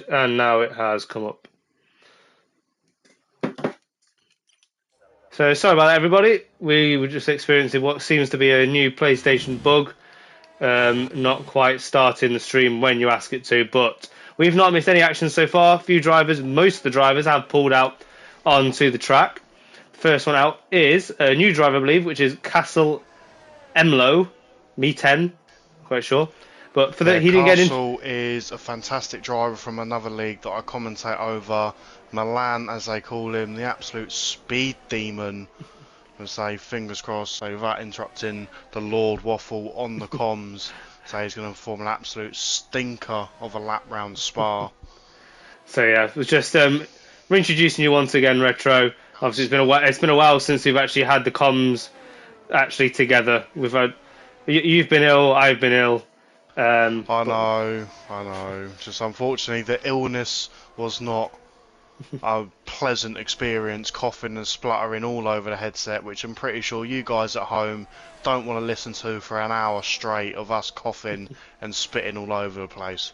and now it has come up. So sorry about that, everybody. We were just experiencing what seems to be a new PlayStation bug, not quite starting the stream when you ask it to, but we've not missed any action so far. Few drivers, most of the drivers have pulled out onto the track. The first one out is a new driver, I believe, which is Castle Emlo, Me10, quite sure. But for he didn't get in. Castle is a fantastic driver from another league that I commentate over. Milan, as they call him, the absolute speed demon. And say, fingers crossed, so without interrupting the Lord Waffle on the comms, so he's going to form an absolute stinker of a lap round Spa. So yeah, it was just reintroducing you once again, Retro. Obviously, it's been a while since we've actually had the comms actually together. We've had you've been ill, I've been ill. I know. Just unfortunately, the illness was not a pleasant experience, coughing and spluttering all over the headset, which I'm pretty sure you guys at home don't want to listen to for an hour straight of us coughing and spitting all over the place.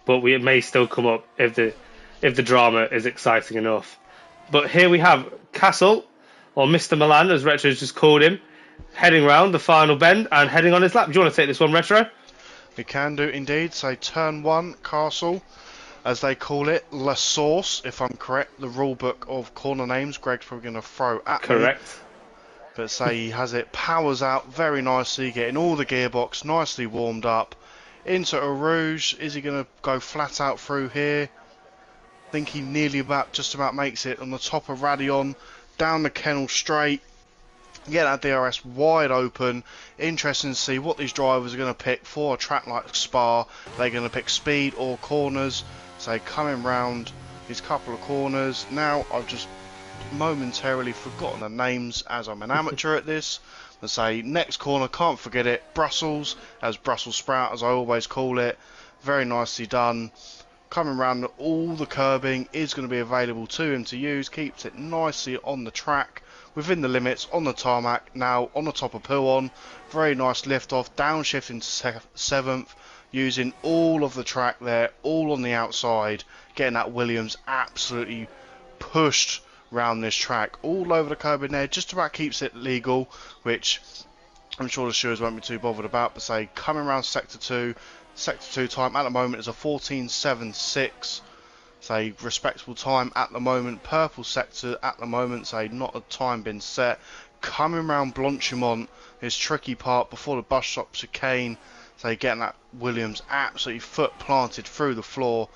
But it may still come up if the drama is exciting enough. But here we have Castle, or Mr. Milan, as Retro's just called him, heading round the final bend and heading on his lap. Do you want to take this one, Retro? We can do indeed. Say turn 1, Castle, as they call it, La Source, if I'm correct. The rule book of corner names, Greg's probably going to throw at me. Correct. But say he has it, powers out very nicely, getting all the gearbox nicely warmed up. Into a Rouge, is he going to go flat out through here? I think he nearly just about makes it on the top of Radion, down the Kennel straight. Get that DRS wide open. Interesting to see what these drivers are going to pick for a track like Spa. They're going to pick speed or corners. So coming round these couple of corners. Now I've just momentarily forgotten the names as I'm an amateur at this. Let's say next corner, can't forget it. Brussels, as Brussels Sprout as I always call it. Very nicely done. Coming round, all the curbing is going to be available to him to use. Keeps it nicely on the track, within the limits, on the tarmac. Now on the top of Pouon, very nice lift off, downshift into 7th, using all of the track there, all on the outside, getting that Williams absolutely pushed round this track, all over the curb in there, just about keeps it legal, which I'm sure the stewards won't be too bothered about. But say coming around sector 2 time at the moment is a 14.76. Say respectable time at the moment. Purple sector at the moment, say not a time been set. Coming around Blanchimont, this tricky part before the bus stop chicane. Say getting that Williams absolutely foot planted through the floor.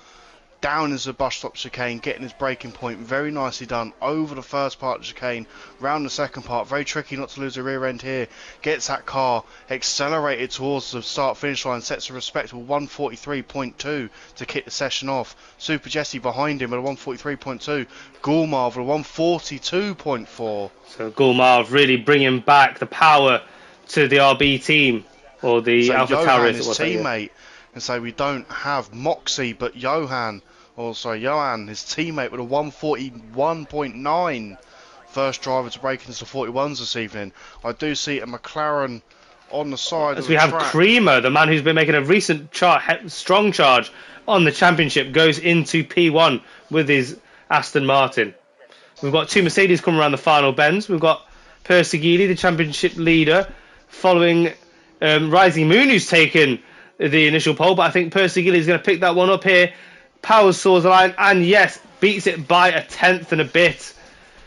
Down is the bus stop chicane, getting his braking point very nicely done over the first part of the chicane, round the second part, very tricky not to lose the rear end here, gets that car accelerated towards the start finish line, sets a respectable 143.2 to kick the session off. Super Jesse behind him at a 143.2, Goulmar with a 142.4. So Goulmar really bringing back the power to the RB team, or the so Alpha Johan, Tauri, his teammate, and so we don't have Moxie but Johan, his teammate, with a 141.9. First driver to break into the 41s this evening. I do see a McLaren on the side as of we the have track. Creamer, the man who's been making a recent strong charge on the championship, goes into P1 with his Aston Martin. We've got two Mercedes coming around the final bends. We've got Perseguili, the championship leader, following Rising Moon, who's taken the initial pole, but I think Perseguili is going to pick that one up here. Powers saws the line, and yes, beats it by a tenth and a bit.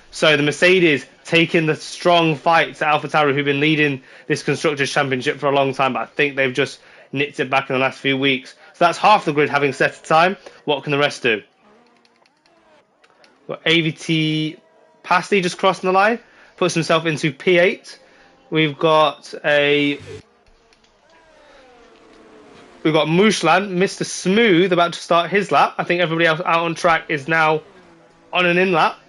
So the Mercedes taking the strong fight to AlphaTauri, who've been leading this Constructors' Championship for a long time, but I think they've just nicked it back in the last few weeks. So that's half the grid having set a time. What can the rest do? Got AVT Pasty just crossing the line, puts himself into P8. We've got Mushlan, Mr. Smooth, about to start his lap. I think everybody else out on track is now on an in-lap.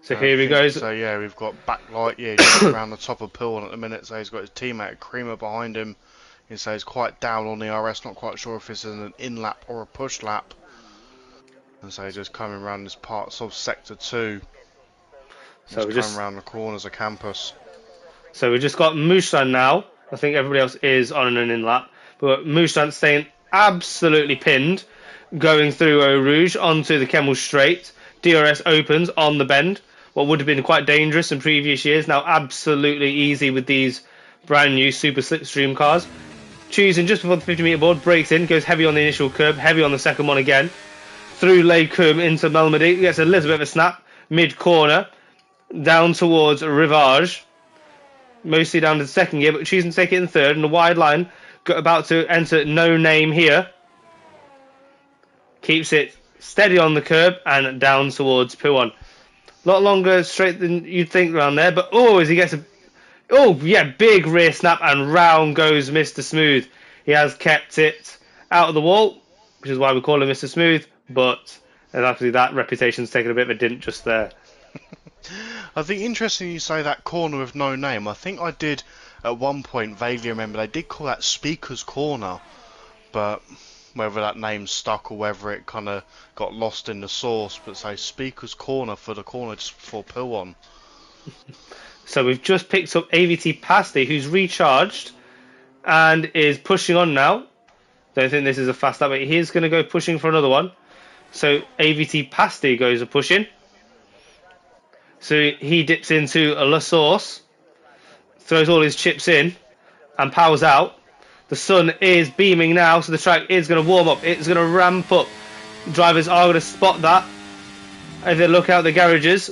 So here he goes. So yeah, we've got Backlight, just around the top of Pouon at the minute. So he's got his teammate Creamer behind him. He says he's quite down on the RS, not quite sure if this is an in-lap or a push lap. And so he's just coming around this part of sector 2. So we're just coming around the corners of campus. So we've just got Mushlan now. I think everybody else is on an in-lap. But Mushlan staying absolutely pinned, going through Eau Rouge onto the Kemmel Straight. DRS opens on the bend. What would have been quite dangerous in previous years, now absolutely easy with these brand new Super Slipstream cars. Choosing just before the 50-meter board, breaks in, goes heavy on the initial curb, heavy on the second one again. Through Les Combes into Malmedy, gets a little bit of a snap, mid-corner, down towards Rivage. Mostly down to the second gear, but choosing to take it in third, and the wide line, about to enter No Name here. Keeps it steady on the curb and down towards Pouon. A lot longer straight than you'd think around there, but as he gets a... Oh, yeah, big rear snap, and round goes Mr. Smooth. He has kept it out of the wall, which is why we call him Mr. Smooth, but actually that reputation's taken a bit of a dint just there. I think interesting you say that corner with No Name. I think I did at one point vaguely remember they did call that Speaker's Corner, but whether that name stuck or whether it kind of got lost in the sauce, but say Speaker's Corner for the corner just before Pouon. So we've just picked up AVT Pasty, who's recharged and is pushing on now. Don't think this is a fast lap, but he's going to go pushing for another one. So AVT Pasty goes a push in. So he dips into a La Source, throws all his chips in, and powers out. The sun is beaming now, so the track is going to warm up. It's going to ramp up. Drivers are going to spot that as they look out the garages.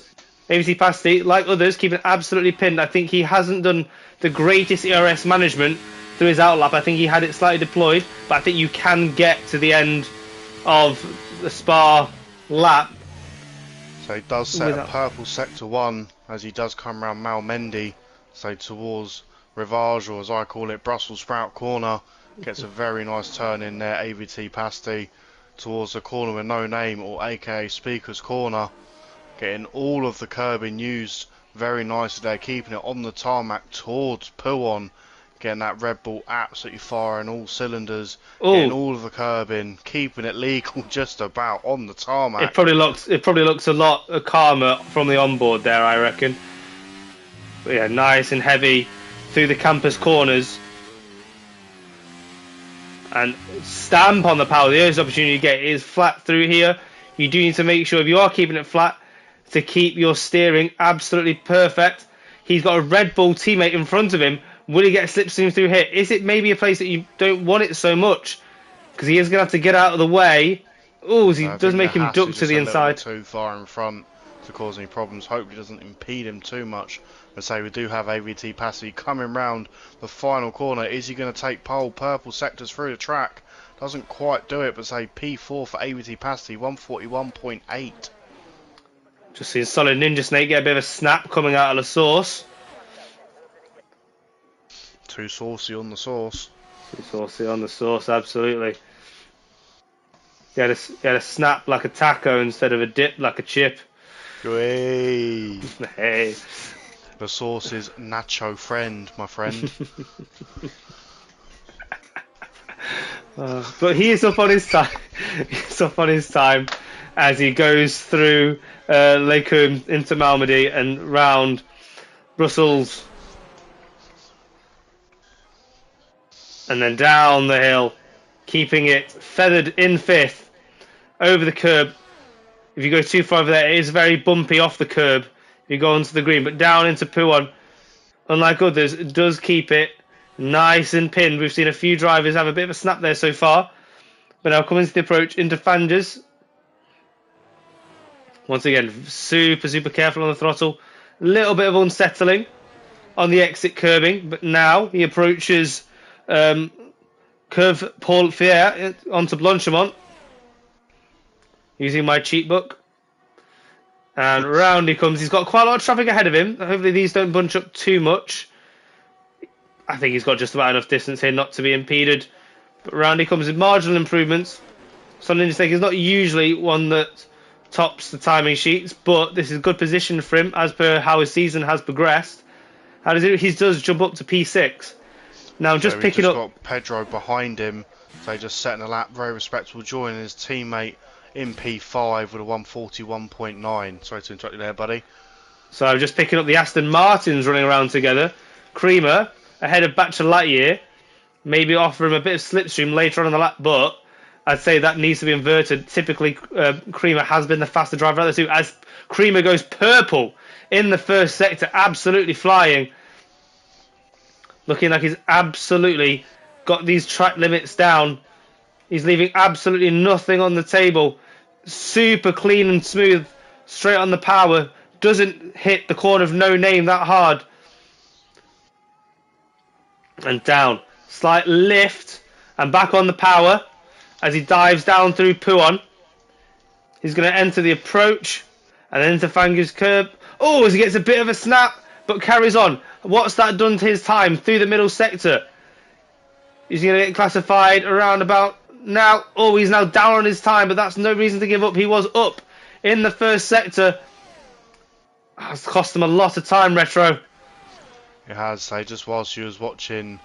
AVT Pasty, like others, keeping absolutely pinned. I think he hasn't done the greatest ERS management through his outlap. I think he had it slightly deployed, but I think you can get to the end of the Spa lap. So he does set a purple sector 1 as he does come around Malmendy, so towards Rivage, or as I call it, Brussels Sprout Corner. Gets a very nice turn in there, AVT Pasty, towards the corner with No Name, or aka Speaker's Corner. Getting all of the curbing used very nicely there, keeping it on the tarmac towards Pouon. Getting that Red Bull absolutely firing all cylinders. Ooh. Getting all of the curbing, keeping it legal just about on the tarmac. It probably looks a lot calmer from the onboard there, I reckon. But yeah, nice and heavy through the campus corners. And stamp on the power. The only opportunity you get is flat through here. You do need to make sure, if you are keeping it flat, to keep your steering absolutely perfect. He's got a Red Bull teammate in front of him. Will he get a slipstream through here? Is it maybe a place that you don't want it so much? Because he is going to have to get out of the way. Oh, he does make him duck to the inside. Too far in front to cause any problems. Hopefully doesn't impede him too much. But say we do have AVT Pasty coming round the final corner. Is he going to take pole? Purple sectors through the track. Doesn't quite do it, but say P4 for AVT Pasty, 141.8. Just seeing Solid Ninja Snake get a bit of a snap coming out of the source. Too saucy on the sauce. Too saucy on the sauce, absolutely. He had a snap like a taco instead of a dip like a chip. Hey. Hey. The sauce's nacho friend, my friend. But he is up on his time. He's up on his time as he goes through Les Combes into Malmedy and round Brussels. And then down the hill, keeping it feathered in fifth, over the curb. If you go too far over there, it is very bumpy off the curb. If you go onto the green, but down into Pouon, unlike others, it does keep it nice and pinned. We've seen a few drivers have a bit of a snap there so far, but now coming to the approach into Fanges. Once again, super careful on the throttle. A little bit of unsettling on the exit curbing, but now he approaches Curve Paul Fier onto Blanchimont using my cheat book, and round he comes. He's got quite a lot of traffic ahead of him. Hopefully these don't bunch up too much. I think he's got just about enough distance here not to be impeded, but round he comes with marginal improvements. Solid Ninja Snake is not usually one that tops the timing sheets, but this is a good position for him as per how his season has progressed. How does he does jump up to P6. Now I'm just picking up. Got Pedro behind him, so just setting a lap, very respectable, joining his teammate in P5 with a 141.9. Sorry to interrupt you there, buddy. So I'm just picking up the Aston Martins running around together. Creamer ahead of Bachelor Lightyear. maybe offer him a bit of slipstream later on in the lap, but I'd say that needs to be inverted. Typically, Creamer has been the faster driver out of the two, as Creamer goes purple in the first sector, absolutely flying. Looking like he's absolutely got these track limits down. He's leaving absolutely nothing on the table. Super clean and smooth, straight on the power. Doesn't hit the corner of No Name that hard. And down. Slight lift and back on the power as he dives down through Puon. He's going to enter the approach and then into Fangu's curb. Oh, as he gets a bit of a snap, but carries on. What's that done to his time through the middle sector? He's going to get classified around about now. Oh, he's now down on his time, but that's no reason to give up. He was up in the first sector. It's cost him a lot of time, Retro. It has. Say, just whilst you was watching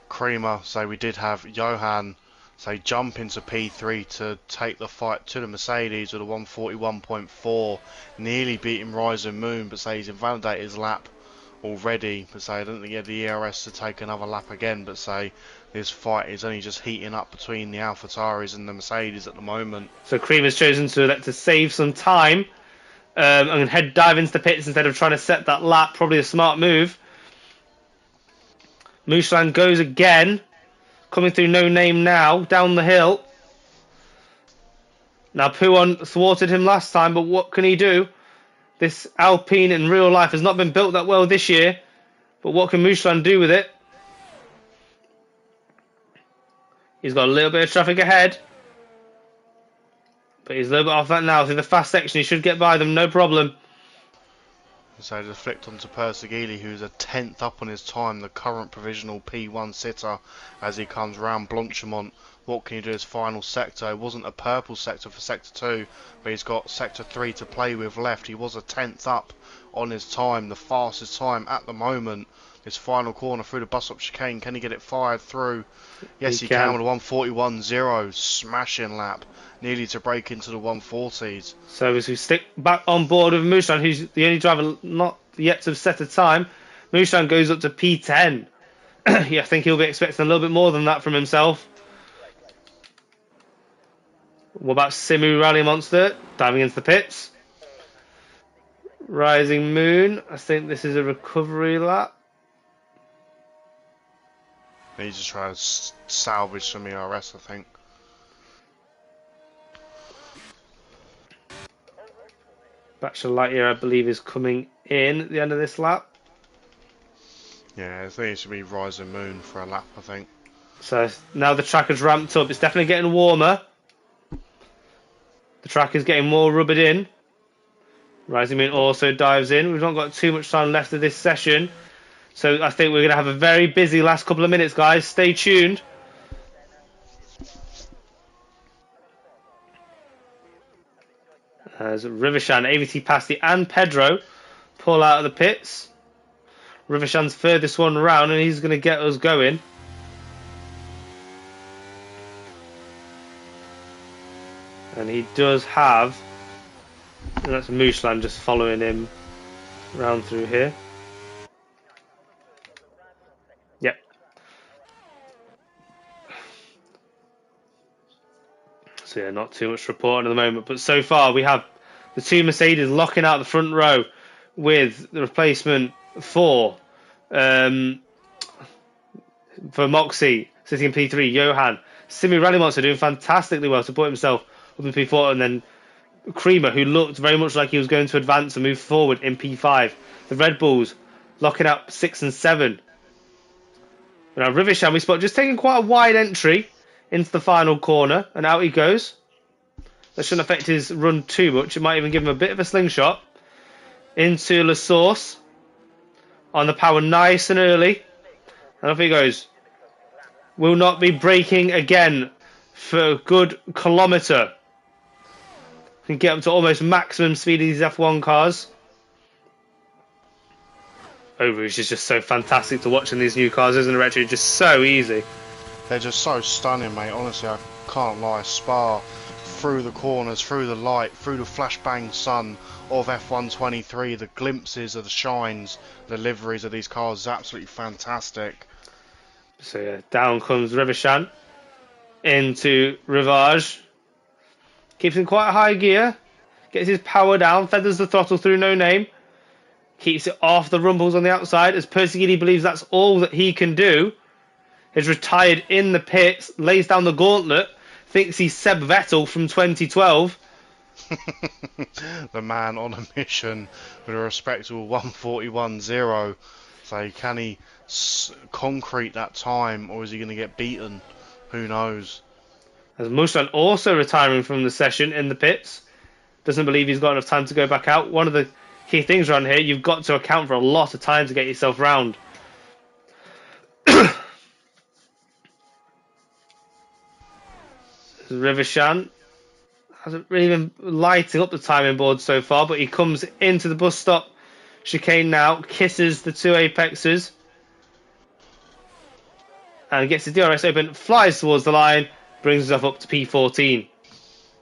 Creamer, say we did have Johan say jump into P3 to take the fight to the Mercedes with a 141.4, nearly beating Rising Moon, but say he's invalidated his lap already. But say I don't think he had the ERS to take another lap again. But say this fight is only just heating up between the AlphaTauris and the Mercedes at the moment. So Creamer's chosen to elect to save some time and head dive into the pits instead of trying to set that lap. Probably a smart move. Mouchland goes again, coming through No Name now, down the hill. Now Puon thwarted him last time, but what can he do? This Alpine in real life has not been built that well this year, but what can Mouchland do with it? He's got a little bit of traffic ahead, but he's a little bit off that now. Through the fast section, he should get by them, no problem. So to flicked onto Persegili, who's a 10th up on his time, the current provisional P1 sitter, as he comes round Blanchimont. What can he do his final sector? It wasn't a purple sector for sector 2, but he's got sector 3 to play with left. He was a 10th up on his time, the fastest time at the moment. His final corner through the bus-up chicane, can he get it fired through? Yes, he can with a 141.0, smashing lap, nearly to break into the 140s. So as we stick back on board with Mouchland, who's the only driver not yet to have set a time, Mouchland goes up to P10. Yeah, I think he'll be expecting a little bit more than that from himself. What about Simu Rally Monster diving into the pits? Rising Moon, I think this is a recovery lap. He's just trying to salvage some ERS, I think. Bachelor Lightyear, I believe, is coming in at the end of this lap. Yeah, I think it should be Rising Moon for a lap, I think. So now the track has ramped up. It's definitely getting warmer. The track is getting more rubbered in. Rising Moon also dives in. We've not got too much time left of this session. So I think we're going to have a very busy last couple of minutes, guys. Stay tuned. As Rivershan, AVT Pasti and Pedro pull out of the pits. Rivershan's furthest one round and he's going to get us going. And he does have... And that's Mouchland just following him round through here. Yep. So yeah, not too much reporting at the moment. But so far we have the two Mercedes locking out the front row with the replacement for Moxie sitting in P3, Johan. Simi Rally Monster doing fantastically well to put himself up in P4, and then Creamer, who looked very much like he was going to advance and move forward in P5. The Red Bulls locking up 6 and 7. Now Rivershan we spot just taking quite a wide entry into the final corner, and out he goes. That shouldn't affect his run too much. It might even give him a bit of a slingshot. Into La Source on the power nice and early. And off he goes. Will not be braking again for a good kilometre. Can get up to almost maximum speed of these F1 cars. Overage is just so fantastic to watch in these new cars, isn't it, Retro? Just so easy. They're just so stunning, mate. Honestly, I can't lie. Spa, through the corners, through the light, through the flashbang sun of F123, the glimpses of the shines, the liveries of these cars is absolutely fantastic. So yeah, down comes Rivashan into Rivage. Keeps in quite a high gear. Gets his power down. Feathers the throttle through No Name. Keeps it off the rumbles on the outside as Persegidi believes that's all that he can do. Is retired in the pits. Lays down the gauntlet. Thinks he's Seb Vettel from 2012. The man on a mission with a respectable 141.0. So can he concrete that time, or is he going to get beaten? Who knows? As Mushlan also retiring from the session in the pits. Doesn't believe he's got enough time to go back out. One of the key things around here, you've got to account for a lot of time to get yourself round. Rivashan hasn't really been lighting up the timing board so far, but he comes into the bus stop chicane now, kisses the two apexes, and gets the DRS open, flies towards the line, brings himself up to P14.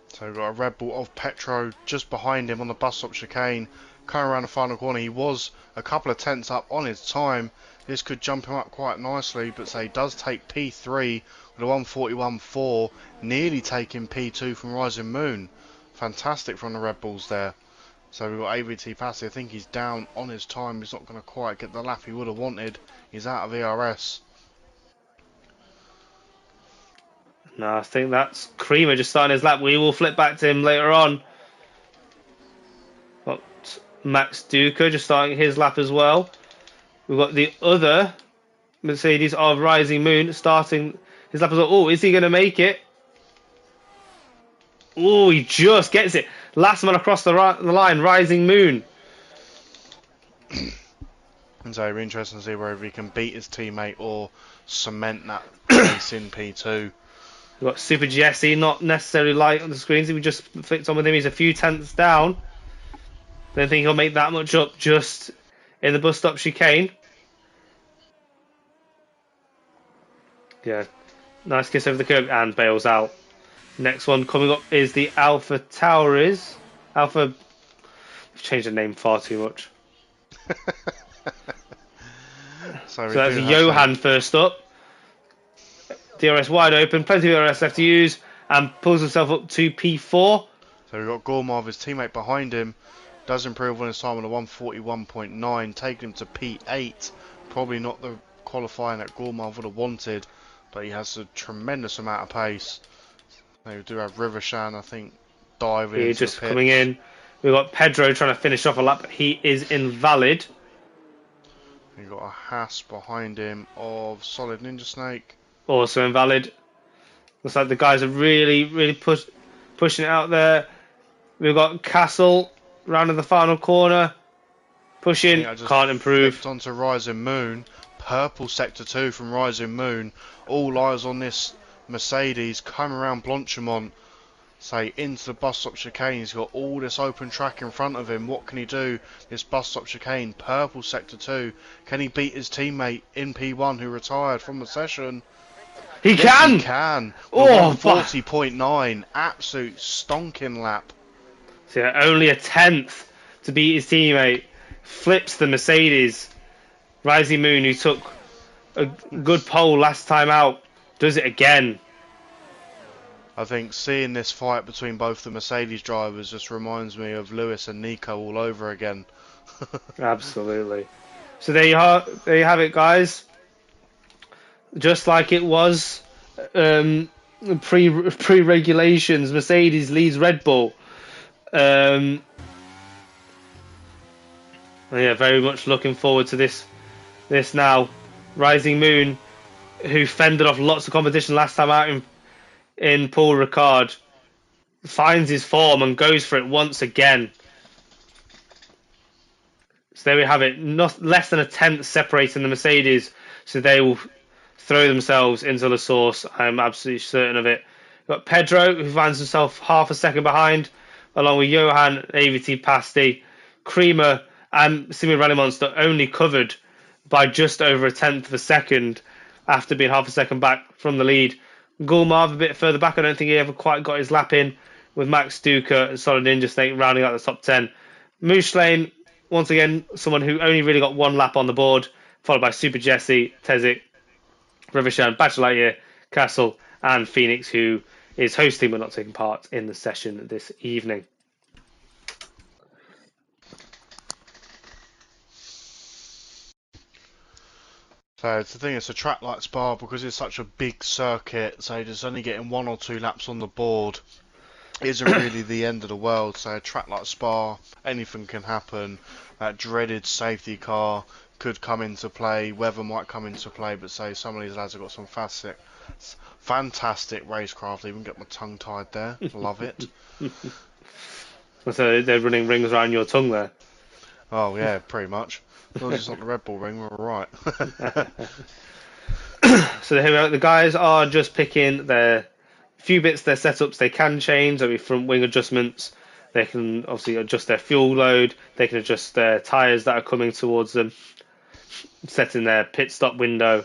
So we've got a Red Bull of Petro just behind him on the bus stop chicane, coming around the final corner. He was a couple of tenths up on his time. This could jump him up quite nicely, but say he does take P3 with a 141.4, nearly taking P2 from Rising Moon. Fantastic from the Red Bulls there. So we've got AVT Passy. I think he's down on his time. He's not going to quite get the lap he would have wanted. He's out of ERS. No, I think that's Creamer just starting his lap. We will flip back to him later on. Got Max Duca just starting his lap as well. We've got the other Mercedes of Rising Moon starting his lap as well. Oh, is he going to make it? Oh, he just gets it. Last man across the line, Rising Moon. And so it'll be interesting to see whether he can beat his teammate or cement that place in P2. We've got Super Jesse, not necessarily light on the screens. If we just flicked on with him, he's a few tenths down. Don't think he'll make that much up just in the bus stop chicane. Yeah, nice kiss over the curb and bails out. Next one coming up is the Alpha Tauri's. Alpha, I've changed the name far too much. So that's Johan first up. DRS wide open, plenty of DRS left to use, and pulls himself up to P4. So we've got Gormov, his teammate behind him, does improve on his time on a 141.9, taking him to P8. Probably not the qualifying that Gormov would have wanted, but he has a tremendous amount of pace. They do have Rivashan, I think, diving into just the pit. Coming in. We've got Pedro trying to finish off a lap, but he is invalid. You've got a Haas behind him of Solid Ninja Snake. Also invalid. Looks like the guys are really pushing it out there. We've got Castle rounding the final corner. Pushing, can't improve. Onto Rising Moon. Purple Sector 2 from Rising Moon. All eyes on this Mercedes coming around Blanchimont. Say into the bus stop chicane. He's got all this open track in front of him. What can he do? This bus stop chicane. Purple Sector 2. Can he beat his teammate in P1 who retired from the session? He can! He can. Oh, 40.9. Absolute stonking lap. So yeah, only a tenth to beat his teammate. Flips the Mercedes. Rising Moon, who took a good pole last time out, does it again. I think seeing this fight between both the Mercedes drivers just reminds me of Lewis and Nico all over again. Absolutely. So there you have it, guys. Just like it was pre-regulations, Mercedes leads Red Bull. Yeah, very much looking forward to this now. Rising Moon, who fended off lots of competition last time out in Paul Ricard, finds his form and goes for it once again. So there we have it. Not less than a tenth separating the Mercedes, so they will throw themselves into the source. I'm absolutely certain of it. We've got Pedro, who finds himself half a second behind, along with Johan, AVT Pasti, Creamer, and Simi Rally Monster only covered by just over a tenth of a second after being half a second back from the lead. Gulmarv a bit further back. I don't think he ever quite got his lap in, with Max Duca and Solid Ninja Snake rounding out the top 10. Moosh once again, someone who only really got one lap on the board, followed by Super Jesse, Tezik, Rivershan, Bachelor Lightyear, Castle, and Phoenix, who is hosting but not taking part in the session this evening. So the thing is, a track like Spa, because it's such a big circuit, so just only getting 1 or 2 laps on the board isn't really the end of the world. So a track like Spa, anything can happen. That dreaded safety car could come into play, weather might come into play, but say some of these lads have got some fantastic racecraft. Even get my tongue tied there. Love it. So they're running rings around your tongue there. Oh yeah, pretty much. As long as it's not the Red Bull ring, we're alright. So here we are. The guys are just picking their few bits, their setups they can change. There'll be front wing adjustments. They can obviously adjust their fuel load. They can adjust their tyres that are coming towards them, setting their pit stop window.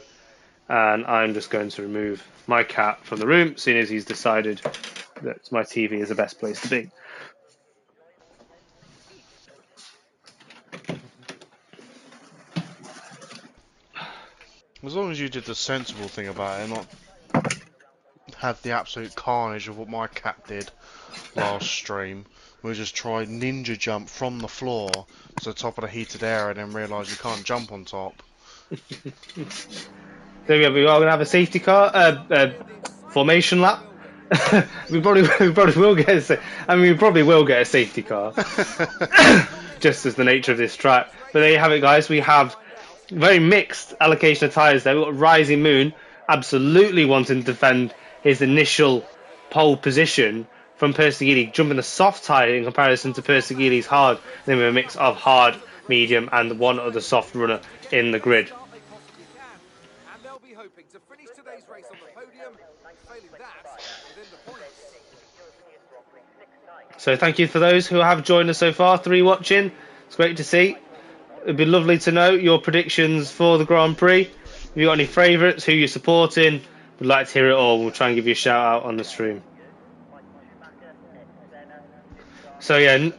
And I'm just going to remove my cat from the room, seeing as he's decided that my TV is the best place to be. As long as you did the sensible thing about it, not had the absolute carnage of what my cat did last stream. We just tried ninja jump from the floor to the top of the heated air and then realised you can't jump on top. There we go. We are going to have a safety car, formation lap. we probably will get. We probably will get a safety car, just as the nature of this track. But there you have it, guys. We have very mixed allocation of tyres there. We've got Rising Moon absolutely wanting to defend his initial pole position from Persegili, jumping the soft tyre in comparison to Persegili's hard. And then we have a mix of hard, medium, and one other soft runner in the grid. So thank you for those who have joined us so far, 3 watching. It's great to see. It'd be lovely to know your predictions for the Grand Prix. If you've got any favourites, who you're supporting, we'd like to hear it all. We'll try and give you a shout out on the stream. So yeah,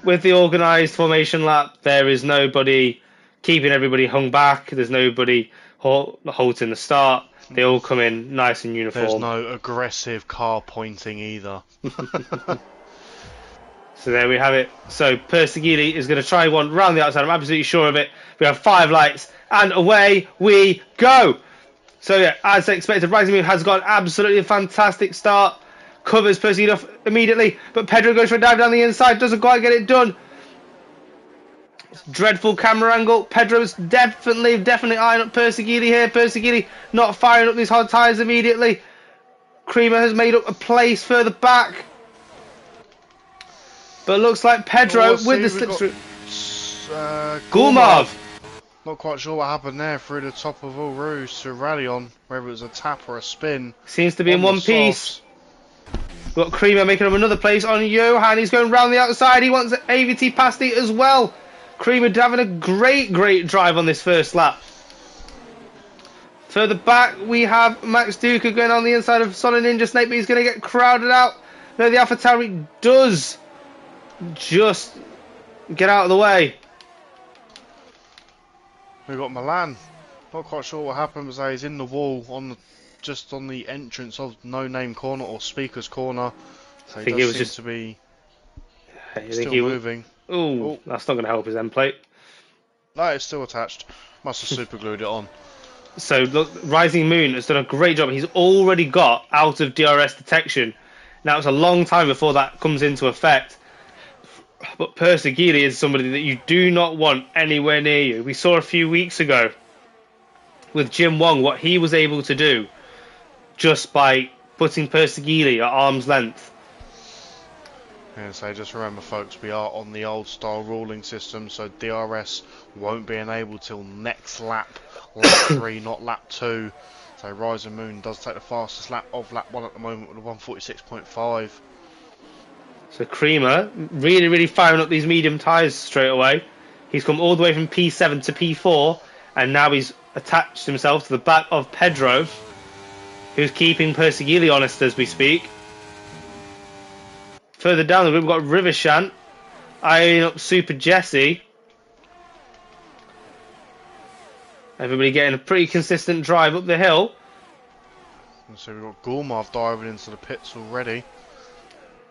with the organised formation lap, there is nobody keeping everybody hung back. There's nobody halting the start. They all come in nice and uniform. There's no aggressive car pointing either. So there we have it. So Persegili is going to try one round the outside. I'm absolutely sure of it. We have 5 lights and away we go. So yeah, as expected, Rising Moon has got absolutely a fantastic start. Covers Persegili off immediately, but Pedro goes for a dive down the inside. Doesn't quite get it done. Dreadful camera angle. Pedro's definitely eyeing up Persegili here. Persegili not firing up these hard tyres immediately. Creamer has made up a place further back. But it looks like Pedro with the slipstream. Gulmov. Not quite sure what happened there through the top of Eau Rouge to rally on, whether it was a tap or a spin. Seems to be in one piece. We've got Creamer making up another place on Johan. He's going round the outside. He wants AVT past it as well. Creamer having a great drive on this first lap. Further back, we have Max Duca going on the inside of Sonic Ninja Snake, but he's going to get crowded out. No, the AlphaTauri does just get out of the way. We've got Milan. Not quite sure what happened, but he's in the wall just on the entrance of No Name Corner or Speaker's Corner. So he does seem to be still moving. Ooh, that's not going to help his end plate. No, it's still attached. Must have super glued it on. So look, Rising Moon has done a great job. He's already got out of DRS detection. Now it's a long time before that comes into effect. But Persegili is somebody that you do not want anywhere near you. We saw a few weeks ago with Jim Wong what he was able to do just by putting Persegili at arm's length. Yeah, so just remember, folks, we are on the old style ruling system, so DRS won't be enabled till next lap 3, not lap 2. So Rising Moon does take the fastest lap of lap 1 at the moment with a 146.5. So Creamer really firing up these medium tyres straight away. He's come all the way from P7 to P4, and now he's attached himself to the back of Pedro, who's keeping Persegili honest as we speak. Further down the group, we've got Rivershan eyeing up Super Jesse. Everybody getting a pretty consistent drive up the hill. And so we've got Gormov diving into the pits already.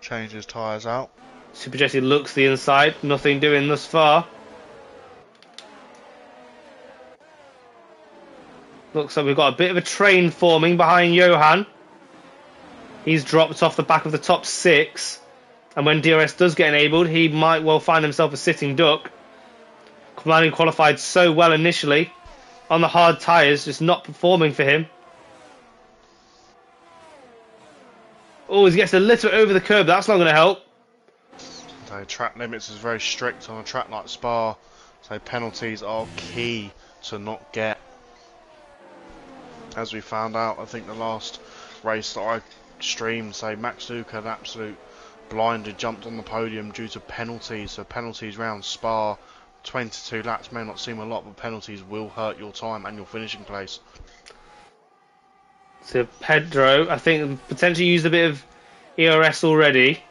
Changed his tyres out. Super Jesse looks the inside. Nothing doing thus far. Looks like we've got a bit of a train forming behind Johan. He's dropped off the back of the top 6. And when DRS does get enabled, he might well find himself a sitting duck. Kamani qualified so well initially. On the hard tyres, just not performing for him. Oh, he gets a little bit over the curb. That's not going to help. So track limits is very strict on a track like Spa. So penalties are key to not get. As we found out, I think the last race that I streamed, say Max Duca, an absolute blinder, jumped on the podium due to penalties. So penalties round Spa, 22 laps may not seem a lot, but penalties will hurt your time and your finishing place. So Pedro, I think, potentially used a bit of ERS already.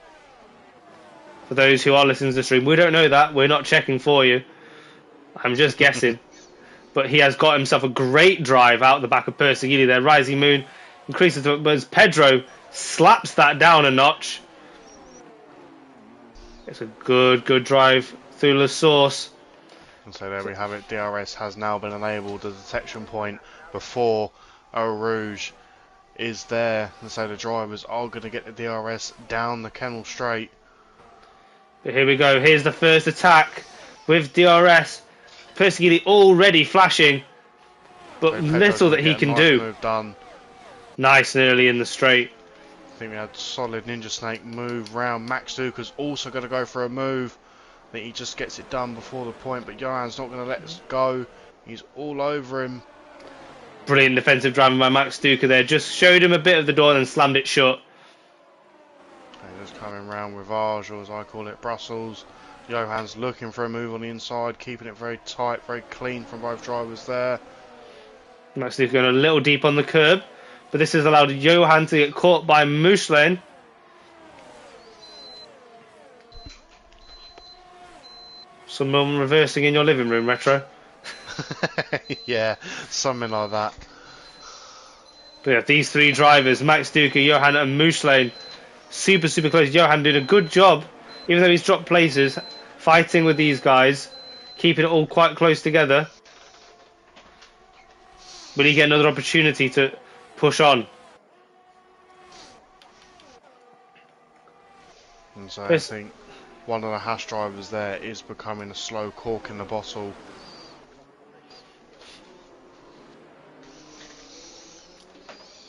For those who are listening to the stream, we don't know that. We're not checking for you. I'm just guessing. But he has got himself a great drive out the back of Persegili there. Rising Moon increases the... But as Pedro slaps that down a notch. It's a good drive through La Source. And so there we have it. DRS has now been enabled. The detection point before Eau Rouge is there. And so the drivers are going to get the DRS down the Kennel Straight. But here we go. Here's the first attack with DRS. Persegili already flashing, but so little that he can do. Move done. Nice and early in the straight. I think we had solid Ninja Snake move round. Max Duca's also going to go for a move. I think he just gets it done before the point, but Johan's not going to let us go. He's all over him. Brilliant defensive driving by Max Duca there. Just showed him a bit of the door and then slammed it shut. Just coming round Rivage, or as I call it, Brussels. Johan's looking for a move on the inside, keeping it very tight, very clean from both drivers there. Max Duca going a little deep on the curb, but this has allowed Johan to get caught by Mouchelin. Someone reversing in your living room, Retro. Yeah, something like that. But yeah, these three drivers, Max Duca, Johan and Mouchelin, super close. Johan doing a good job, even though he's dropped places, fighting with these guys, keeping it all quite close together. Will he get another opportunity to push on? And so I think one of the Haas drivers there is becoming a slow cork in the bottle.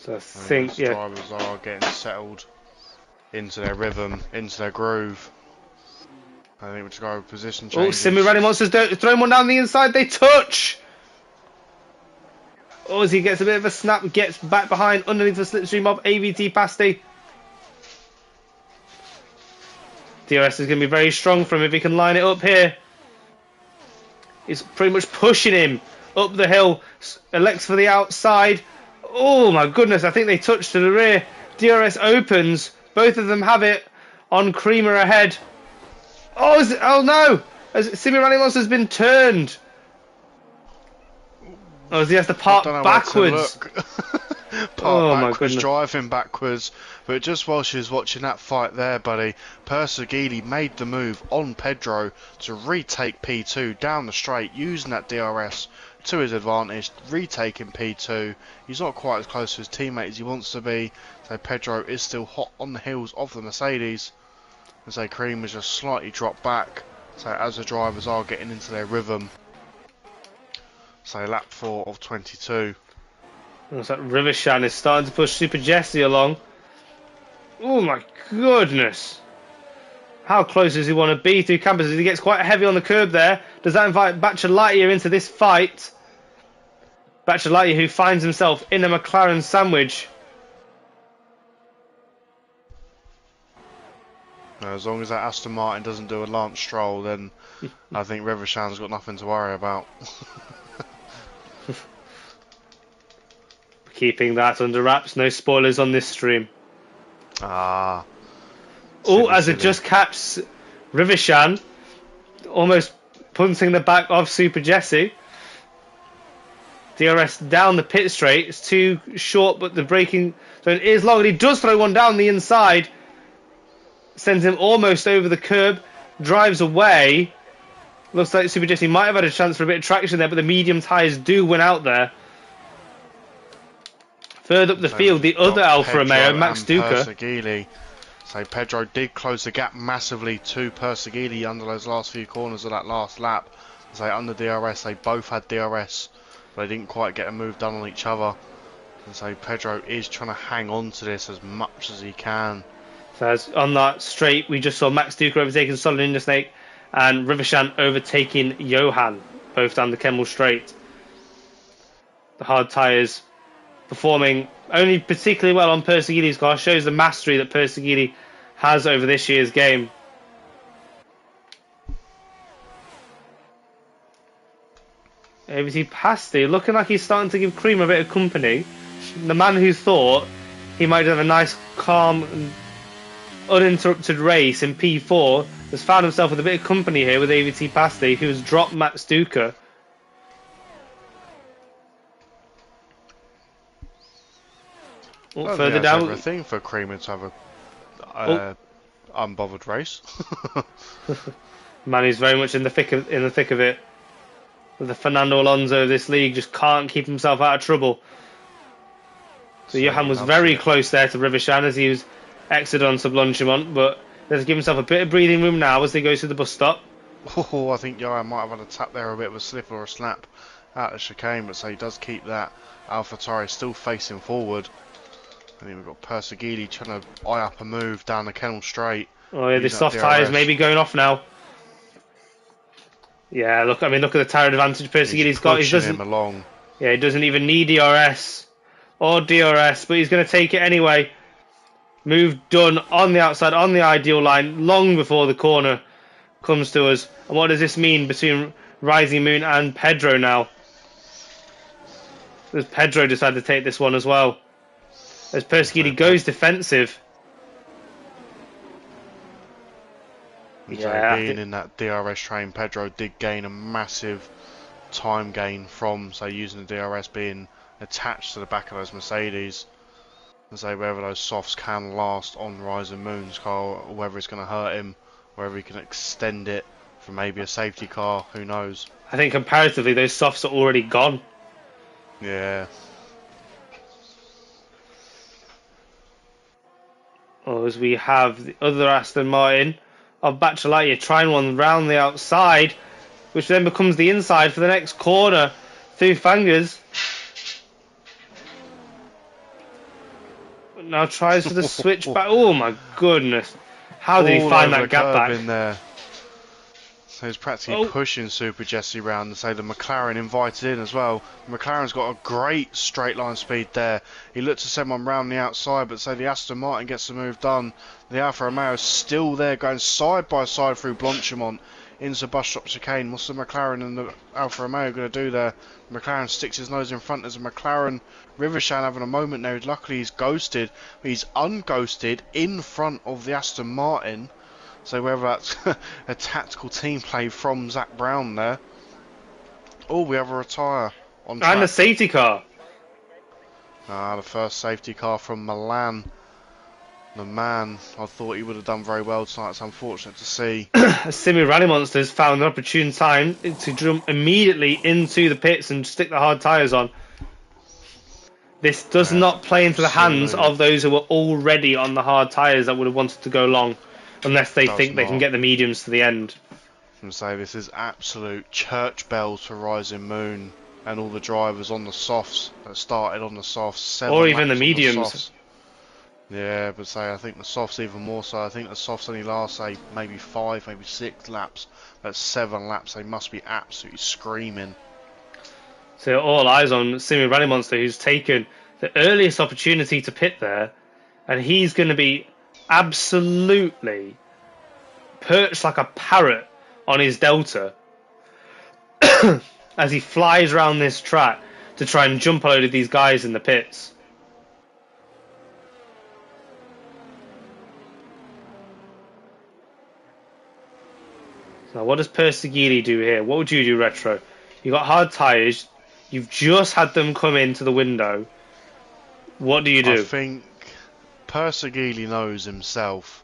So I think, yeah. Drivers are getting settled into their rhythm, into their groove. I think we'll just go with position changes. Oh, Simi Rally Monsters throwing one down the inside. They touch! Oh, as he gets a bit of a snap, gets back behind underneath the slipstream of AVT Pasty. DRS is going to be very strong for him if he can line it up here. He's pretty much pushing him up the hill. Elects for the outside. Oh my goodness, I think they touched to the rear. DRS opens. Both of them have it on Creamer ahead. Oh no! Simi Rally Monster's been turned. Oh, he has to park backwards. My goodness. Driving backwards. But just while she was watching that fight there, buddy, Persegili made the move on Pedro to retake P2 down the straight, using that DRS to his advantage, retaking P2. He's not quite as close to his teammate as he wants to be, so Pedro is still hot on the heels of the Mercedes. And so Cream has just slightly dropped back, so as the drivers are getting into their rhythm. So lap 4 of 22. Looks like Rivershan is starting to push Super Jesse along. Oh my goodness. How close does he want to be through campus? He gets quite heavy on the curb there. Does that invite Bachelor Lightyear into this fight? Bachelor Lightyear, who finds himself in a McLaren sandwich. As long as that Aston Martin doesn't do a Lance Stroll, then I think Rivershan's got nothing to worry about. Keeping that under wraps. No spoilers on this stream. Ah. Oh, as it just catches Rivershan, almost punting the back of Super Jesse. DRS down the pit straight. It's too short, but the braking zone is long. And he does throw one down the inside. Sends him almost over the curb. Drives away. Looks like Super Jesse might have had a chance for a bit of traction there, but the medium tyres do win out there. Further up the field, the other Alfa Romeo, Max Duca. So Pedro did close the gap massively to Persegili under those last few corners of that last lap. So under DRS, they both had DRS, but they didn't quite get a move done on each other. And so Pedro is trying to hang on to this as much as he can. So as on that straight, we just saw Max Duca overtaking Solid Ninja Snake and Rivershan overtaking Johan, both down the Kemmel straight. The hard tyres performing only particularly well on Persegili's car, shows the mastery that Persegili has over this year's game. AVT Pasty looking like he's starting to give Cream a bit of company. The man who thought he might have a nice, calm and uninterrupted race in P4 has found himself with a bit of company here with AVT Pasty, who has dropped Max Duca. Well, further down, a thing for Creamer to have a unbothered race. Man, he's very much in the thick of it. The Fernando Alonso of this league just can't keep himself out of trouble. So Johan was very close there to Rivershan as he was exited on Spa-Francorchamps, but let's give himself a bit of breathing room now as they go to the bus stop. Oh, I think Johan might have had a tap there, a bit of a slip or a snap out of chicane, but so he does keep that. AlphaTauri still facing forward. And then we've got Persegili trying to eye up a move down the Kennel straight. Oh yeah, the soft tyres may be going off now. Yeah, look at the tyre advantage Persegili's got. He doesn't. Him along. Yeah, he doesn't even need DRS or DRS, but he's going to take it anyway. Move done on the outside, on the ideal line, long before the corner comes to us. And what does this mean between Rising Moon and Pedro now? Does Pedro decide to take this one as well? As Persegili goes defensive. Yeah, being in that DRS train, Pedro did gain a massive time gain from, say, using the DRS being attached to the back of those Mercedes. And say whether those softs can last on Rising Moon's car, or whether it's going to hurt him, whether he can extend it for maybe a safety car, who knows. I think comparatively those softs are already gone. Yeah. Or as we have the other Aston Martin of Bachelet trying one round the outside, which then becomes the inside for the next corner through Fangers. Now tries for the switch back. Oh my goodness. How did he find that gap back? In there. So he's practically pushing Super Jesse round, and say the McLaren invited in as well. McLaren's got a great straight line speed there. He looked to send one round the outside, but say the Aston Martin gets the move done. The Alfa Romeo is still there, going side by side through Blanchimont into bus stop chicane. What's the McLaren and the Alfa Romeo going to do there? McLaren sticks his nose in front. There's a McLaren. Rivershan having a moment now. Luckily he's ghosted, but he's unghosted in front of the Aston Martin. So whether that's a tactical team play from Zach Brown there. Oh, we have a retire on track. And a safety car. The first safety car from Milan. The man, I thought he would have done very well tonight. It's unfortunate to see. Simi Rally Monsters found an opportune time to jump immediately into the pits and stick the hard tyres on. This does not play into the hands of those who were already on the hard tyres that would have wanted to go long, unless they think they can get the mediums to the end. And say this is absolute church bells for Rising Moon and all the drivers on the softs that started on the softs. Or even the mediums. Yeah, but say I think the softs even more so. I think the softs only last, say, maybe 5, maybe 6 laps. That's 7 laps. They must be absolutely screaming. So all eyes on Simi Rally Monster, who's taken the earliest opportunity to pit there, and he's going to be absolutely perched like a parrot on his Delta as he flies around this track to try and jump a load of these guys in the pits. Now what does Persegili do here? What would you do, Retro? You got hard tyres, You've just had them come into the window. What do you do? I think Persegili knows himself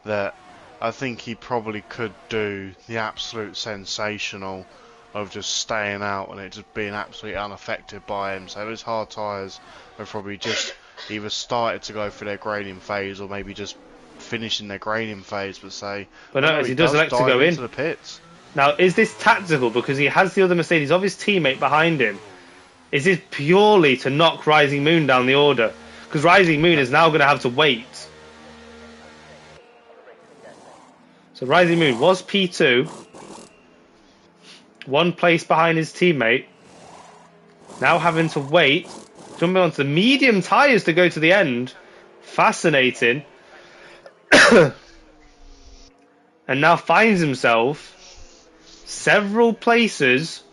that I think he probably could do the absolute sensational of just staying out and it just being absolutely unaffected by him. So those hard tyres have probably just either started to go through their grading phase or maybe just finishing their grading phase. But notice he does elect to go into the pits. Now, is this tactical because he has the other Mercedes of his teammate behind him? Is this purely to knock Rising Moon down the order? Because Rising Moon is now going to have to wait. So Rising Moon was P2. 1 place behind his teammate. Now having to wait. Jumping onto the medium tyres to go to the end. Fascinating. And now finds himself several places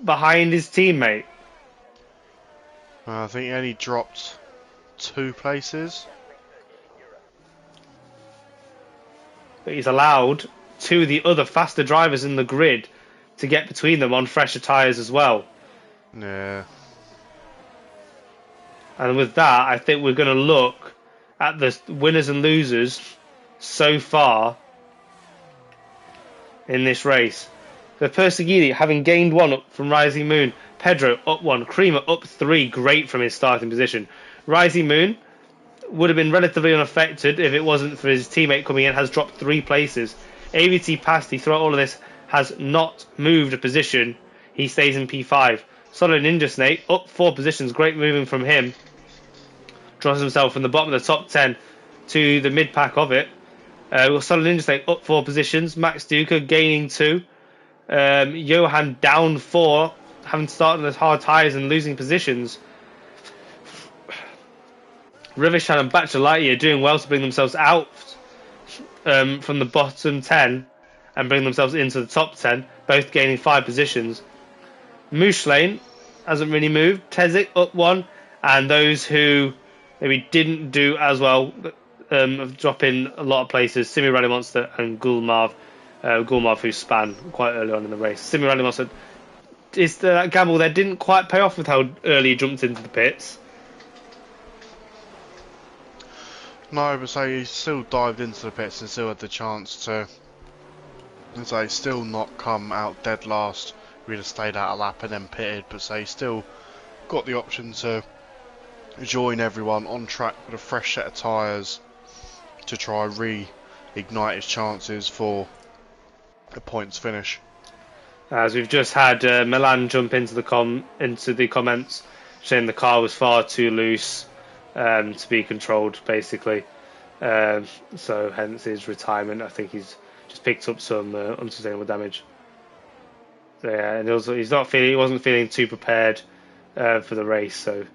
behind his teammate. I think he only dropped 2 places. But he's allowed 2 of the other faster drivers in the grid to get between them on fresher tyres as well. Yeah. And with that, I think we're going to look at the winners and losers so far in this race. The Persegili having gained 1 up from Rising Moon. Pedro up 1. Creamer up 3. Great from his starting position. Rising Moon would have been relatively unaffected if it wasn't for his teammate coming in. Has dropped 3 places. AVT Pasty throughout all of this has not moved a position. He stays in P5. Solid Ninja Snake up 4 positions. Great moving from him. Draws himself from the bottom of the top 10 to the mid pack of it. Solid Ninja Snake up 4 positions. Max Duca gaining 2. Johan down 4, having started with hard tyres and losing positions. Rivishan and Bachelor Lightyear doing well to bring themselves out from the bottom 10 and bring themselves into the top 10, both gaining 5 positions. Mooshlane hasn't really moved. Tezik up 1, and those who maybe didn't do as well have dropped in a lot of places. Simi Rally Monster and Gulmarv. Gulmarv who span quite early on in the race. Simi Rally Monster, that gamble there didn't quite pay off with how early he jumped into the pits. No, but so he still dived into the pits and still had the chance to, still not come out dead last. We'd have stayed out a lap and then pitted, but he still got the option to join everyone on track with a fresh set of tyres to try reignite his chances for a points finish. As we've just had Milan jump into the comments saying the car was far too loose to be controlled, basically. So hence his retirement. I think he's just picked up some unsustainable damage. So, yeah, and also he wasn't feeling too prepared for the race. So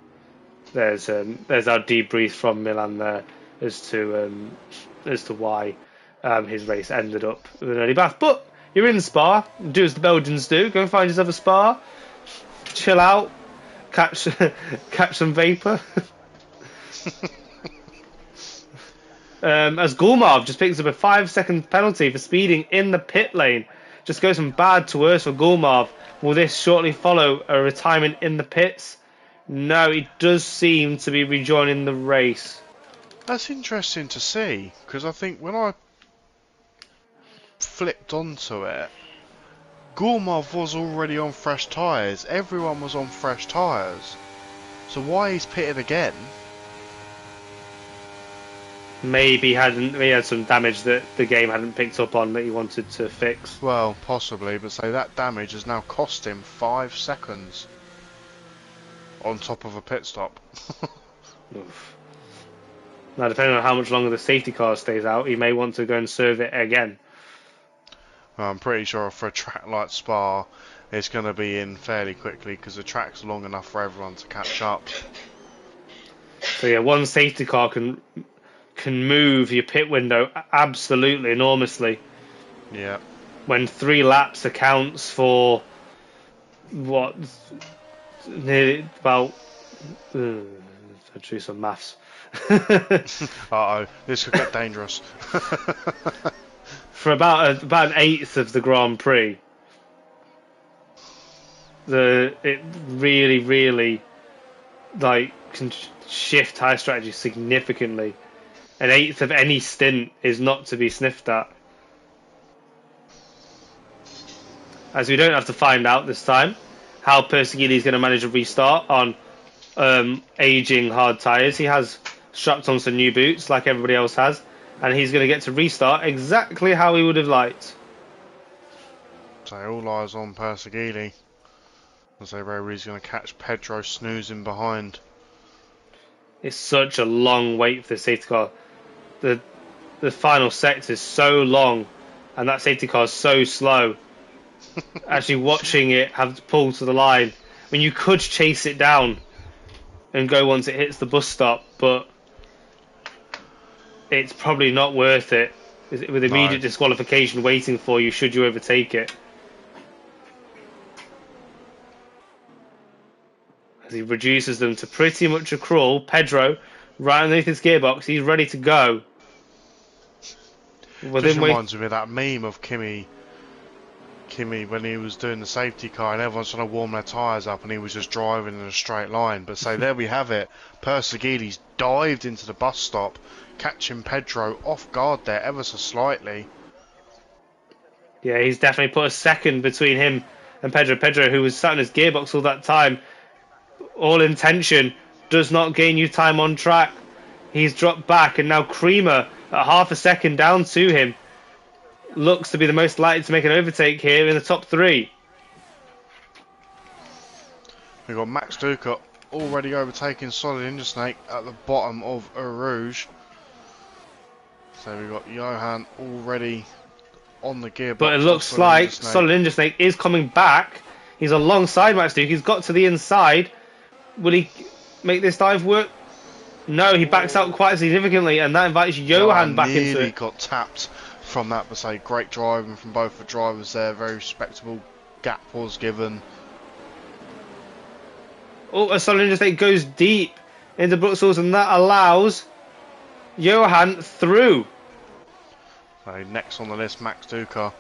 there's our debrief from Milan there as to why his race ended up with an early bath. But you're in Spa, do as the Belgians do. Go and find yourself a spa, chill out, catch some vapor. As Gulmarv just picks up a 5-second penalty for speeding in the pit lane. Just goes from bad to worse for Gulmarv. Will this shortly follow a retirement in the pits? No, he does seem to be rejoining the race. That's interesting to see, because I think when I flipped onto it, Gulmarv was already on fresh tyres. Everyone was on fresh tyres. So why he's pitted again? Maybe he had some damage that the game hadn't picked up on that he wanted to fix. Well, possibly, but that damage has now cost him 5 seconds on top of a pit stop. Oof. Now, depending on how much longer the safety car stays out, he may want to go and serve it again. I'm pretty sure for a track like Spa, it's going to be in fairly quickly because the track's long enough for everyone to catch up. So yeah, one safety car can move your pit window absolutely enormously. Yeah. When 3 laps accounts for what, nearly about. I drew some maths. Uh-oh, this could get dangerous. For about an eighth of the Grand Prix. It really like can shift tire strategy significantly. An eighth of any stint is not to be sniffed at. As we don't have to find out this time how Persegili is going to manage a restart on aging hard tyres. He has strapped on some new boots like everybody else has, and he's going to get to restart exactly how he would have liked. So all eyes on Persegili. As they where he's going to catch Pedro snoozing behind. It's such a long wait for the safety car. The final sector is so long, and that safety car is so slow. Actually watching it have to pull to the line. I mean, you could chase it down and go once it hits the bus stop, but it's probably not worth it with immediate disqualification waiting for you should you overtake it. As he reduces them to pretty much a crawl. Pedro, right underneath his gearbox, he's ready to go. Just reminds me of that meme of Kimi when he was doing the safety car and everyone's trying to warm their tyres up and he was just driving in a straight line. But so there we have it. Persegili's dived into the bus stop, catching Pedro off guard there ever so slightly. Yeah, he's definitely put a second between him and Pedro. Pedro, who was sat in his gearbox all that time, all intention, does not gain you time on track. He's dropped back, and now Creamer, at half a second down to him, looks to be the most likely to make an overtake here in the top three. We've got Max Duca already overtaking Solid Intersnake at the bottom of Rouge. So we've got Johan already on the gearbox. But it looks like Solid Intersnake is coming back. He's alongside Max Duca. He's got to the inside. Will he make this dive work? No, he backs out quite significantly, and that invites Johan back into it. Nearly got tapped from that, but say great driving from both the drivers there. Very respectable gap was given. Oh, a Solid Interstate goes deep into Bruxelles, and that allows Johan through. So next on the list, Max Duca.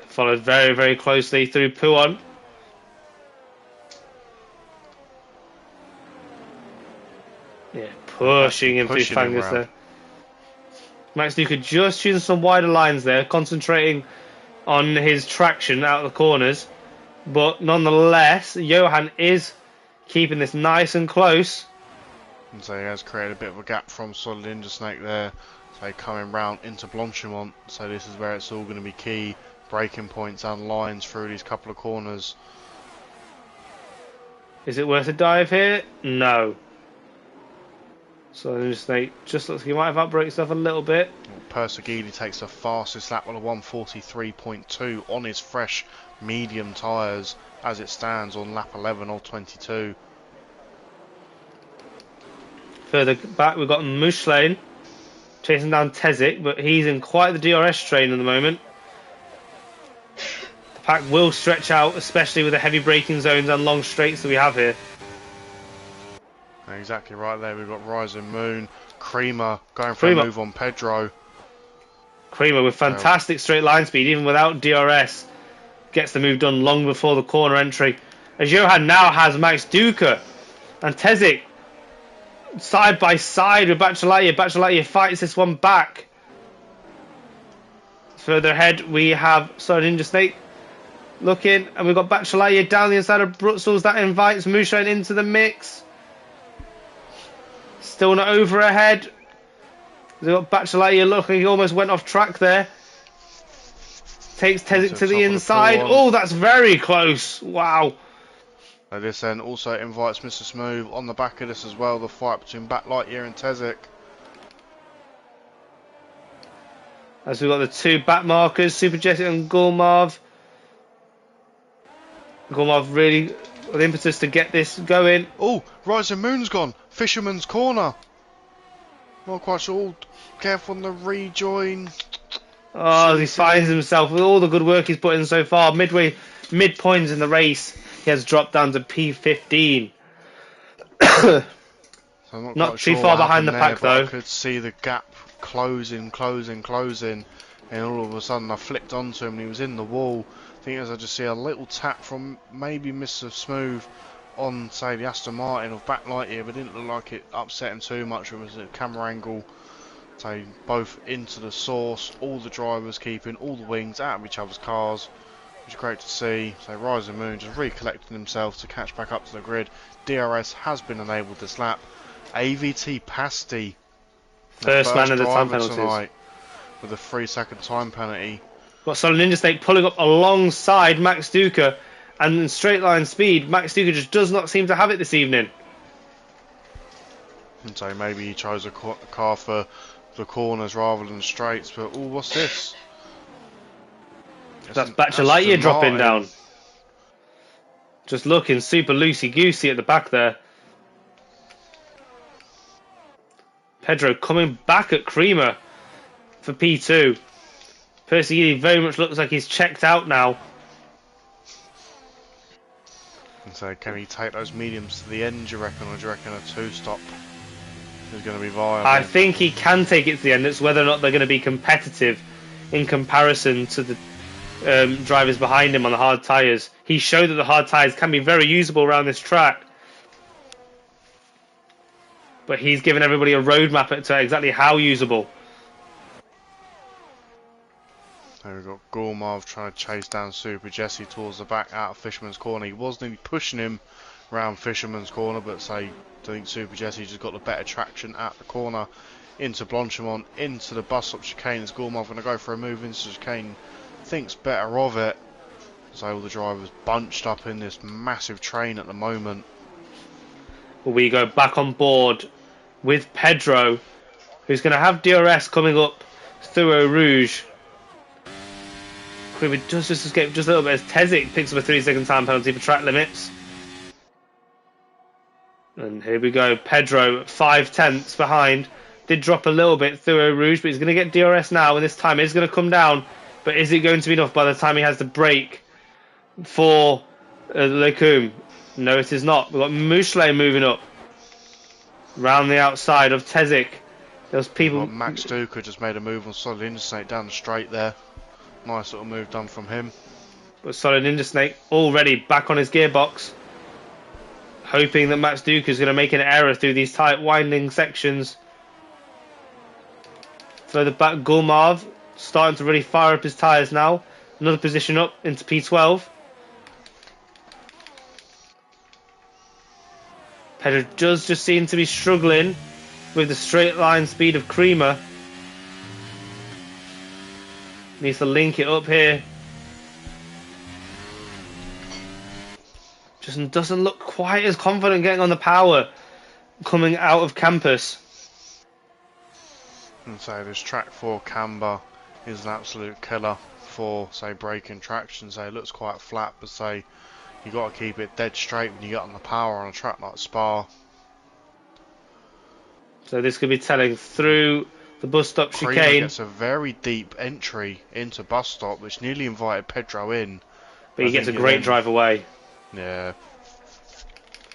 Followed very closely through Puon. Yeah, pushing him through Fangers there. Max Duca just choosing some wider lines there, concentrating on his traction out of the corners. But nonetheless, Johan is keeping this nice and close. And so he has created a bit of a gap from Solid Intersnake there. So coming round into Blanchimont. So this is where it's all going to be key. Braking points and lines through these couple of corners. Is it worth a dive here? No. So Interstate just looks like he might have outbraked himself a little bit. Persegili takes the fastest lap on a 1:43.2 on his fresh medium tyres as it stands on lap 11 of 22. Further back we've got Muslane chasing down Tezik, but he's in quite the DRS train at the moment. The pack will stretch out, especially with the heavy braking zones and long straights that we have here. Exactly right there, we've got Rising Moon, Creamer going for a move on Pedro. Creamer with fantastic straight line speed, even without DRS, gets the move done long before the corner entry. As Johan now has Max Duca and Tezik side by side with Bachelet. Bachelet fights this one back. Further ahead we have Solid Interstate looking, and we've got Bachelet down the inside of Bruxelles. That invites Mushine into the mix. Still not over ahead. We've got Bachelet looking, he almost went off track there. Takes Tezik to the inside. Oh, that's very close. Wow. Now this then also invites Mr. Smooth on the back of this as well, the fight between Lightyear and Tezik. As we've got the two back markers, Super Jessic and Gulmarv. Gulmarv really with impetus to get this going. Oh, Rising Moon's gone. Fisherman's Corner. Not quite sure. Careful on the rejoin. Oh, he finds himself with all the good work he's put in so far. Mid points in the race, he has dropped down to P15. So not too far behind the pack though. I could see the gap closing. and all of a sudden I flicked onto him and he was in the wall. I think as I just see a little tap from maybe Mr. Smooth on, say, the Aston Martin of backlight here, but it didn't look like it upset him too much. It was a camera angle, say, both into the source, all the drivers keeping all the wings out of each other's cars, which is great to see. So Rising Moon just recollecting himself to catch back up to the grid. DRS has been enabled this lap. AVT Pasty, First man of the time penalties tonight, with a 3-second time penalty. Got Solid Ninja Snake pulling up alongside Max Duca, and in straight line speed, Max Duca just does not seem to have it this evening. And so maybe he chose a car for the corners rather than straights, but oh, what's this? That's Batch of Lightyear dropping down. Just looking super loosey-goosey at the back there. Pedro coming back at Creamer for P2. Perseguini very much looks like he's checked out now. And so can he take those mediums to the end, do you reckon, or do you reckon a two-stop is going to be viable? I think he can take it to the end. It's whether or not they're going to be competitive in comparison to the drivers behind him on the hard tyres. He showed that the hard tyres can be very usable around this track. But he's given everybody a roadmap to exactly how usable. So we've got Gormov trying to chase down Super Jesse towards the back out of Fisherman's Corner. He was nearly pushing him around Fisherman's Corner, but I think Super Jesse just got the better traction at the corner into Blanchimont, into the bus stop chicane. Is Gormov going to go for a move into the chicane? Thinks better of it. So all the drivers bunched up in this massive train at the moment. We go back on board with Pedro, who's going to have DRS coming up through Eau Rouge. Creamer does just escape just a little bit as Tezik picks up a 3-second time penalty for track limits. And here we go, Pedro 5/10 behind. Did drop a little bit through Eau Rouge, but he's going to get DRS now, and this time it's going to come down. But is it going to be enough by the time he has to brake for Lecum? No, it is not. We've got Mouchlet moving up round the outside of Tezik. There's people. Max Duca just made a move on Solid Interstate down the straight there. Nice little move done from him. But Solid Ninja Snake already back on his gearbox, hoping that Max Duca is going to make an error through these tight winding sections. Further back, Gulmarv starting to really fire up his tyres now. Another position up into P12. Pedro does just seem to be struggling with the straight line speed of Creamer. Needs to link it up here. Just doesn't look quite as confident getting on the power coming out of campus. And so this track 4 camber is an absolute killer for, say, braking traction. So it looks quite flat, but say you got to keep it dead straight when you get on the power on a track like Spa. So this could be telling through the bus stop chicane. Creamer gets a very deep entry into bus stop, which nearly invited Pedro in. But he gets a great drive away. Yeah.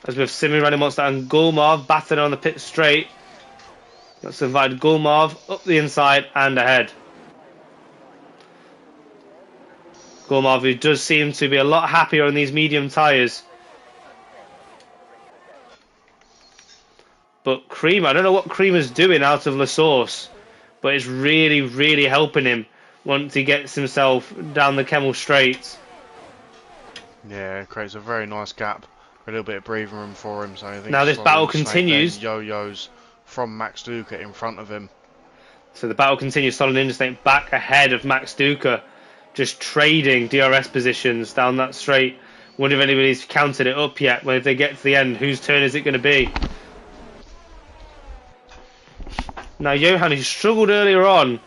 As with Simi running monster and Gulmarv batting on the pit straight. That's invited Gulmarv up the inside and ahead. Gulmarv, who does seem to be a lot happier on these medium tyres. But Creamer, I don't know what Creamer's doing out of La Source, but it's really, really helping him once he gets himself down the Kemmel straight. Yeah, it creates a very nice gap, a little bit of breathing room for him. So I think now this battle continues. Yo-yos from Max Duca in front of him. So the battle continues. Solid Interstate back ahead of Max Duca, just trading DRS positions down that straight. Wonder if anybody's counted it up yet. When if they get to the end, whose turn is it going to be? Now Johan, who struggled earlier on,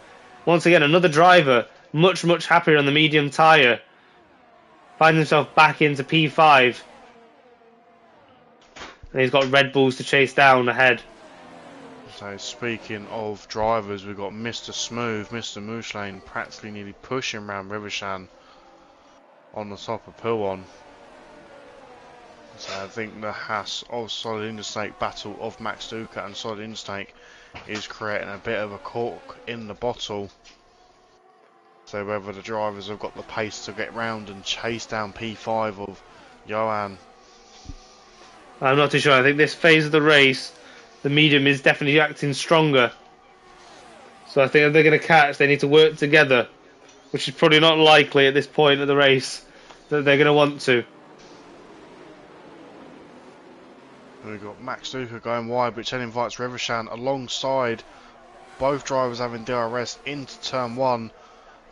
once again another driver, much happier on the medium tyre, finds himself back into P5, and he's got Red Bulls to chase down ahead. So speaking of drivers, we've got Mr. Smooth, Mr. Mouchlane practically nearly pushing around Rivershan on the top of Pilon. So I think the Haas of Solid Interstate battle of Max Duca and Solid Interstate is creating a bit of a cork in the bottle. So whether the drivers have got the pace to get round and chase down P5 of Johan. I'm not too sure. I think this phase of the race, the medium is definitely acting stronger. So I think if they're going to catch, they need to work together, which is probably not likely at this point of the race that they're going to want to. We've got Max Duca going wide, which then invites Revishan alongside both drivers having DRS into turn 1.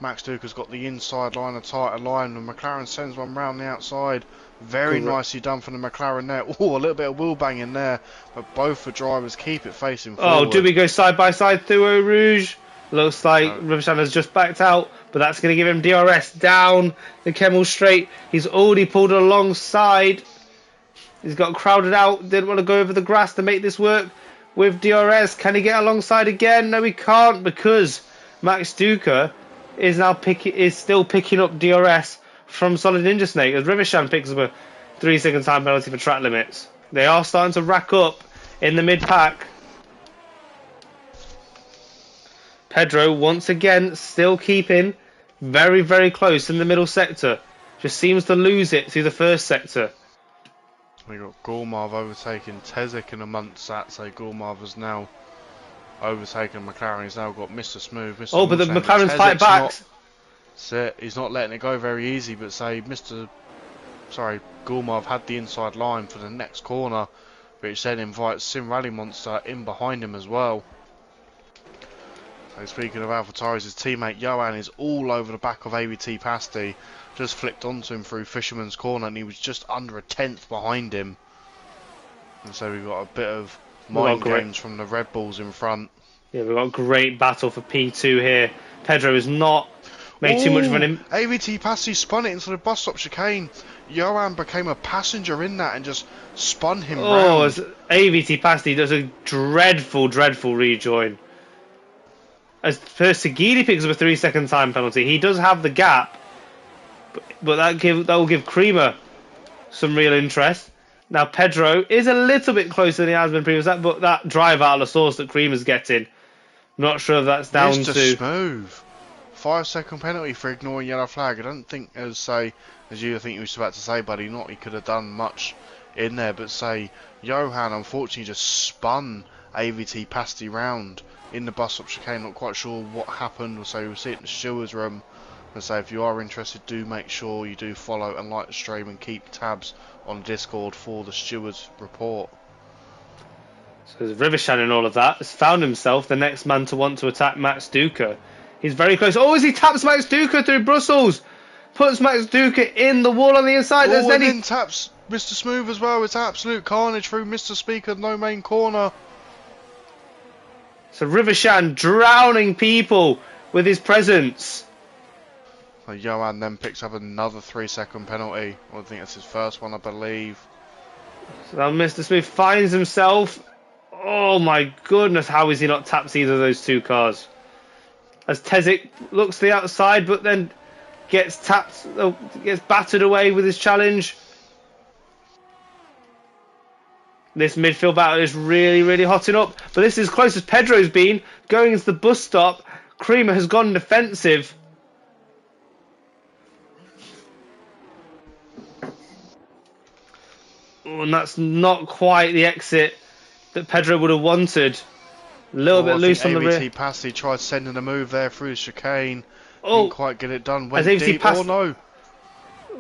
Max Duca's got the inside line, a tighter line, and McLaren sends one round the outside. Very nicely done from the McLaren there. Oh, a little bit of wheel banging there, but both the drivers keep it facing forward. Oh, do we go side by side through Eau Rouge? Looks like Revishan has just backed out, but that's going to give him DRS down the Kemmel Straight. He's already pulled alongside. He's got crowded out, didn't want to go over the grass to make this work with DRS. Can he get alongside again? No, he can't, because Max Duca is now still picking up DRS from Solid Ninja Snake as Revishan picks up a 3-second time penalty for track limits. They are starting to rack up in the mid-pack. Pedro once again still keeping very, very close in the middle sector. Just seems to lose it through the first sector. We got Gormarv overtaking Tezik in amongst that, so Gormarv has now overtaken McLaren. He's now got Mr. Smooth. Mr. But the McLaren's fight back. He's not letting it go very easy, but Gormarv had the inside line for the next corner, which then invites Sim Rally Monster in behind him as well. So speaking of AlphaTauri's, his teammate Johan is all over the back of AVT Pasty. Just flicked onto him through Fisherman's Corner, and he was just under a tenth behind him. And so we've got a bit of mind games from the Red Bulls in front. Yeah, we've got a great battle for P2 here. Pedro has not made too much of an AVT Pasty spun it into the bus stop chicane. Johan became a passenger in that and just spun him round. As AVT Pasty does a dreadful, dreadful rejoin. As first Sagili picks up a 3-second time penalty. He does have the gap, but that will give Creamer some real interest. Now Pedro is a little bit closer than he has been previously, but that drive out of the source that Creamer's getting, not sure if that's down Mr. to Smooth. 5-second penalty for ignoring yellow flag. I don't think, as you think you was about to say, buddy, not he could have done much in there, but Johan unfortunately just spun AVT Pasty round in the bus stop chicane. Not quite sure what happened, we'll see it in the steward's room. And if you are interested, do make sure you do follow and like the stream and keep tabs on Discord for the steward's report. So Revishan in all of that has found himself the next man to want to attack Max Duca. He's very close. As he taps Max Duca through Brussels. Puts Max Duca in the wall on the inside. And then taps Mr. Smooth as well. It's absolute carnage through Mr. Speaker, no main corner. So Revishan drowning people with his presence. So Johan then picks up another 3-second penalty. I think that's his first one, I believe. So now Mr. Smooth finds himself. Oh my goodness, how is he not tapped either of those two cars? As Tezik looks to the outside, but then gets battered away with his challenge. This midfield battle is really, really hotting up. But this is as close as Pedro's been. Going into the bus stop, Creamer has gone defensive. And that's not quite the exit that Pedro would have wanted. A little bit loose on the rear. AVT Pasty tried sending a move there through the chicane. Didn't quite get it done. Went deep.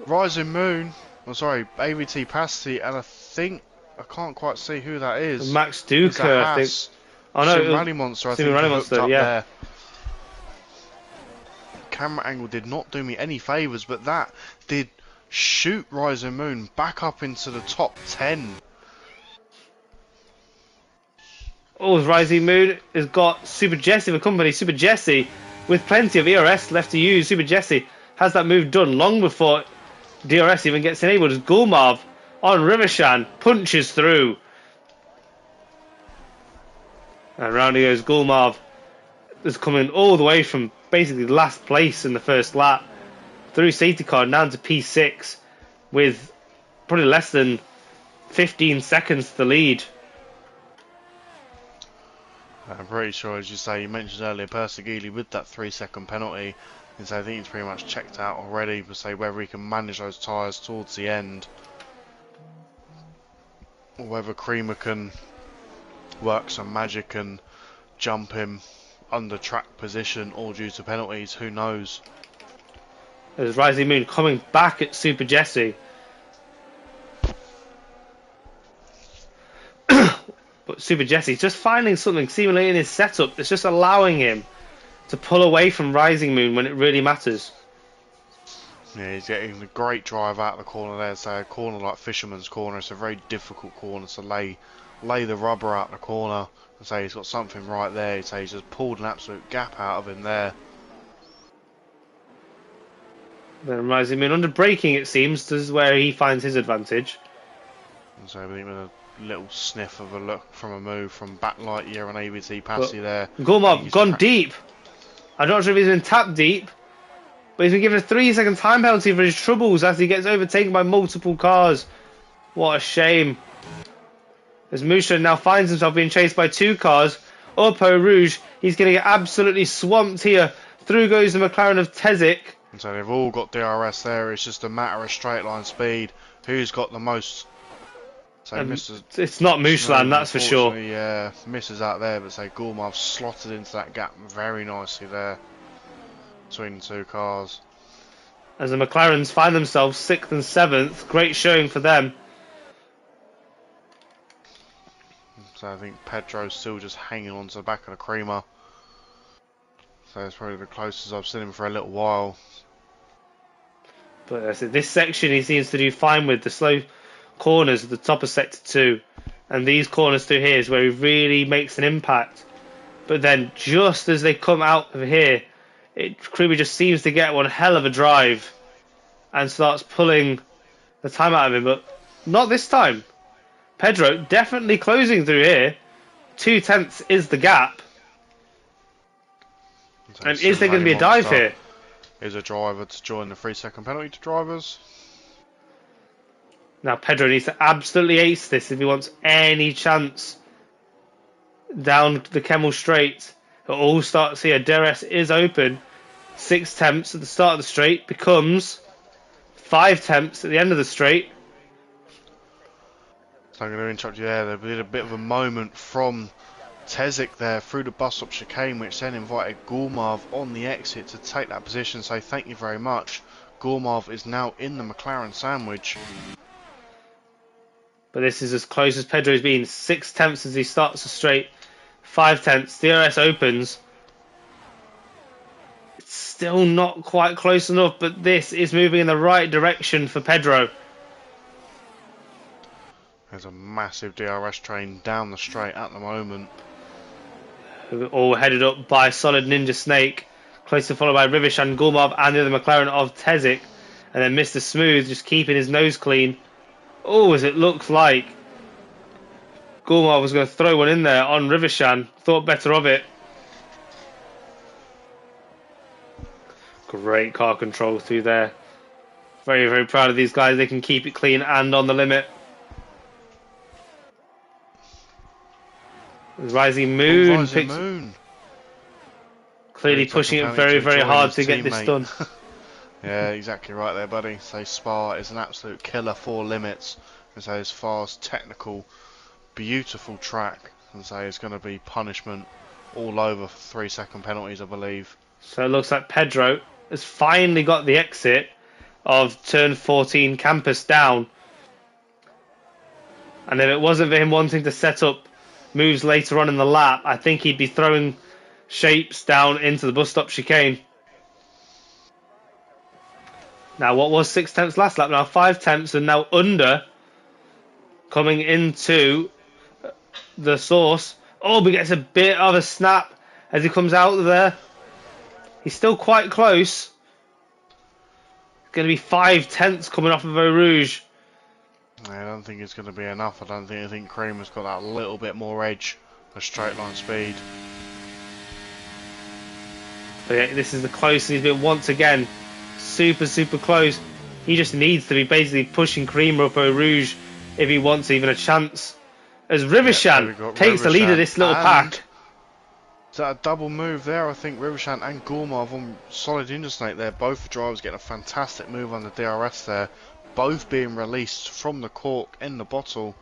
Rising Moon. AVT Pasty, and I can't quite see who that is. Max Duca, I think. Oh no, Rally Monster. I think Rally Monster. Yeah. There. Camera angle did not do me any favours, but that did shoot Rising Moon back up into the top 10. Rising Moon has got Super Jesse of a company. Super Jesse, with plenty of ERS left to use. Super Jesse has that move done long before DRS even gets enabled. As Gulmarv on Revishan punches through. And round he goes. Gulmarv is coming all the way from basically last place in the first lap through safety car down to P6 with probably less than 15 seconds to lead. I'm pretty sure, as you say, you mentioned earlier, Persegili with that 3-second penalty And so I think he's pretty much checked out already, but say whether he can manage those tyres towards the end, or whether Creamer can work some magic and jump him under track position or due to penalties, who knows. There's Rising Moon coming back at Super Jesse. But Super Jesse just finding something seemingly in his setup that's just allowing him to pull away from Rising Moon when it really matters. Yeah, he's getting a great drive out of the corner there. So a corner like Fisherman's Corner, it's a very difficult corner to lay the rubber out the corner. And say he's got something right there. So he's just pulled an absolute gap out of him there. Then Rising Moon under braking, it seems, this is where he finds his advantage. And so with a little sniff of a look from a move from backlight year on ABT Passy there. Gulmov gone deep. I'm not sure if he's been tapped deep, but he's been given a 3-second time penalty for his troubles as he gets overtaken by multiple cars. What a shame. As Musha now finds himself being chased by 2 cars up Eau Rouge, he's going to get absolutely swamped here. Through goes the McLaren of Tezik. And so they've all got DRS there. It's just a matter of straight line speed. Who's got the most? So it's not Mushland, that's for sure. Yeah, misses out there, but say Gulmov slotted into that gap very nicely there between the 2 cars. As the McLarens find themselves 6th and 7th, great showing for them. So I think Pedro's still just hanging on to the back of the Creamer. So it's probably the closest I've seen him for a little while. But this section he seems to do fine with. The slow corners at the top of sector 2, and these corners through here is where he really makes an impact. But then just as they come out of here, Creamer just seems to get one hell of a drive and starts pulling the time out of him, but not this time. Pedro definitely closing through here. 2/10 is the gap. So and is there going to be a dive here? Is a driver to join the 3-second penalty to drivers. Now Pedro needs to absolutely ace this if he wants any chance down the Kemmel Straight. It all starts here. DRS is open. 6 temps at the start of the straight becomes 5 temps at the end of the straight. So I'm going to interrupt you there. There was a bit of a moment from Tezik there through the bus stop chicane, which then invited Gulmov on the exit to take that position. So thank you very much. Gulmov is now in the McLaren sandwich. But this is as close as Pedro's been. 6 temps as he starts the straight. 5 temps. DRS opens. It's still not quite close enough, but this is moving in the right direction for Pedro. There's a massive DRS train down the straight at the moment. All headed up by Solid Ninja Snake. Closely followed by Rivishan, Gulmov and the other McLaren of Tezik. And then Mr. Smooth just keeping his nose clean. Oh, as it looks like Gulmov was going to throw one in there on Rivishan. Thought better of it. Great car control through there. Very, very proud of these guys. They can keep it clean and on the limit. Rising Moon. Clearly pushing it very, very hard to get this done. Yeah, exactly right there, buddy. So Spa is an absolute killer for limits. And so it's fast, technical, beautiful track. And so it's going to be punishment all over 3-second penalties, I believe. So it looks like Pedro has finally got the exit of turn 14 campus down. And if it wasn't for him wanting to set up moves later on in the lap, I think he'd be throwing shapes down into the bus stop chicane. Now, what was 6 tenths last lap? Now 5 tenths and now under. Coming into the source. Oh, but gets a bit of a snap as he comes out of there. He's still quite close. It's going to be 5 tenths coming off of Eau Rouge. I don't think it's going to be enough. I think Creamer's got that little bit more edge for straight line speed. But yeah, this is the closest he's been once again. Super, super close. He just needs to be basically pushing Creamer up Eau Rouge if he wants even a chance. As Rivishan takes the lead of this little pack. Is that a double move there? I think Rivershan and Gourmov on solid interstate there. Both drivers getting a fantastic move on the DRS there. Both being released from the cork in the bottle.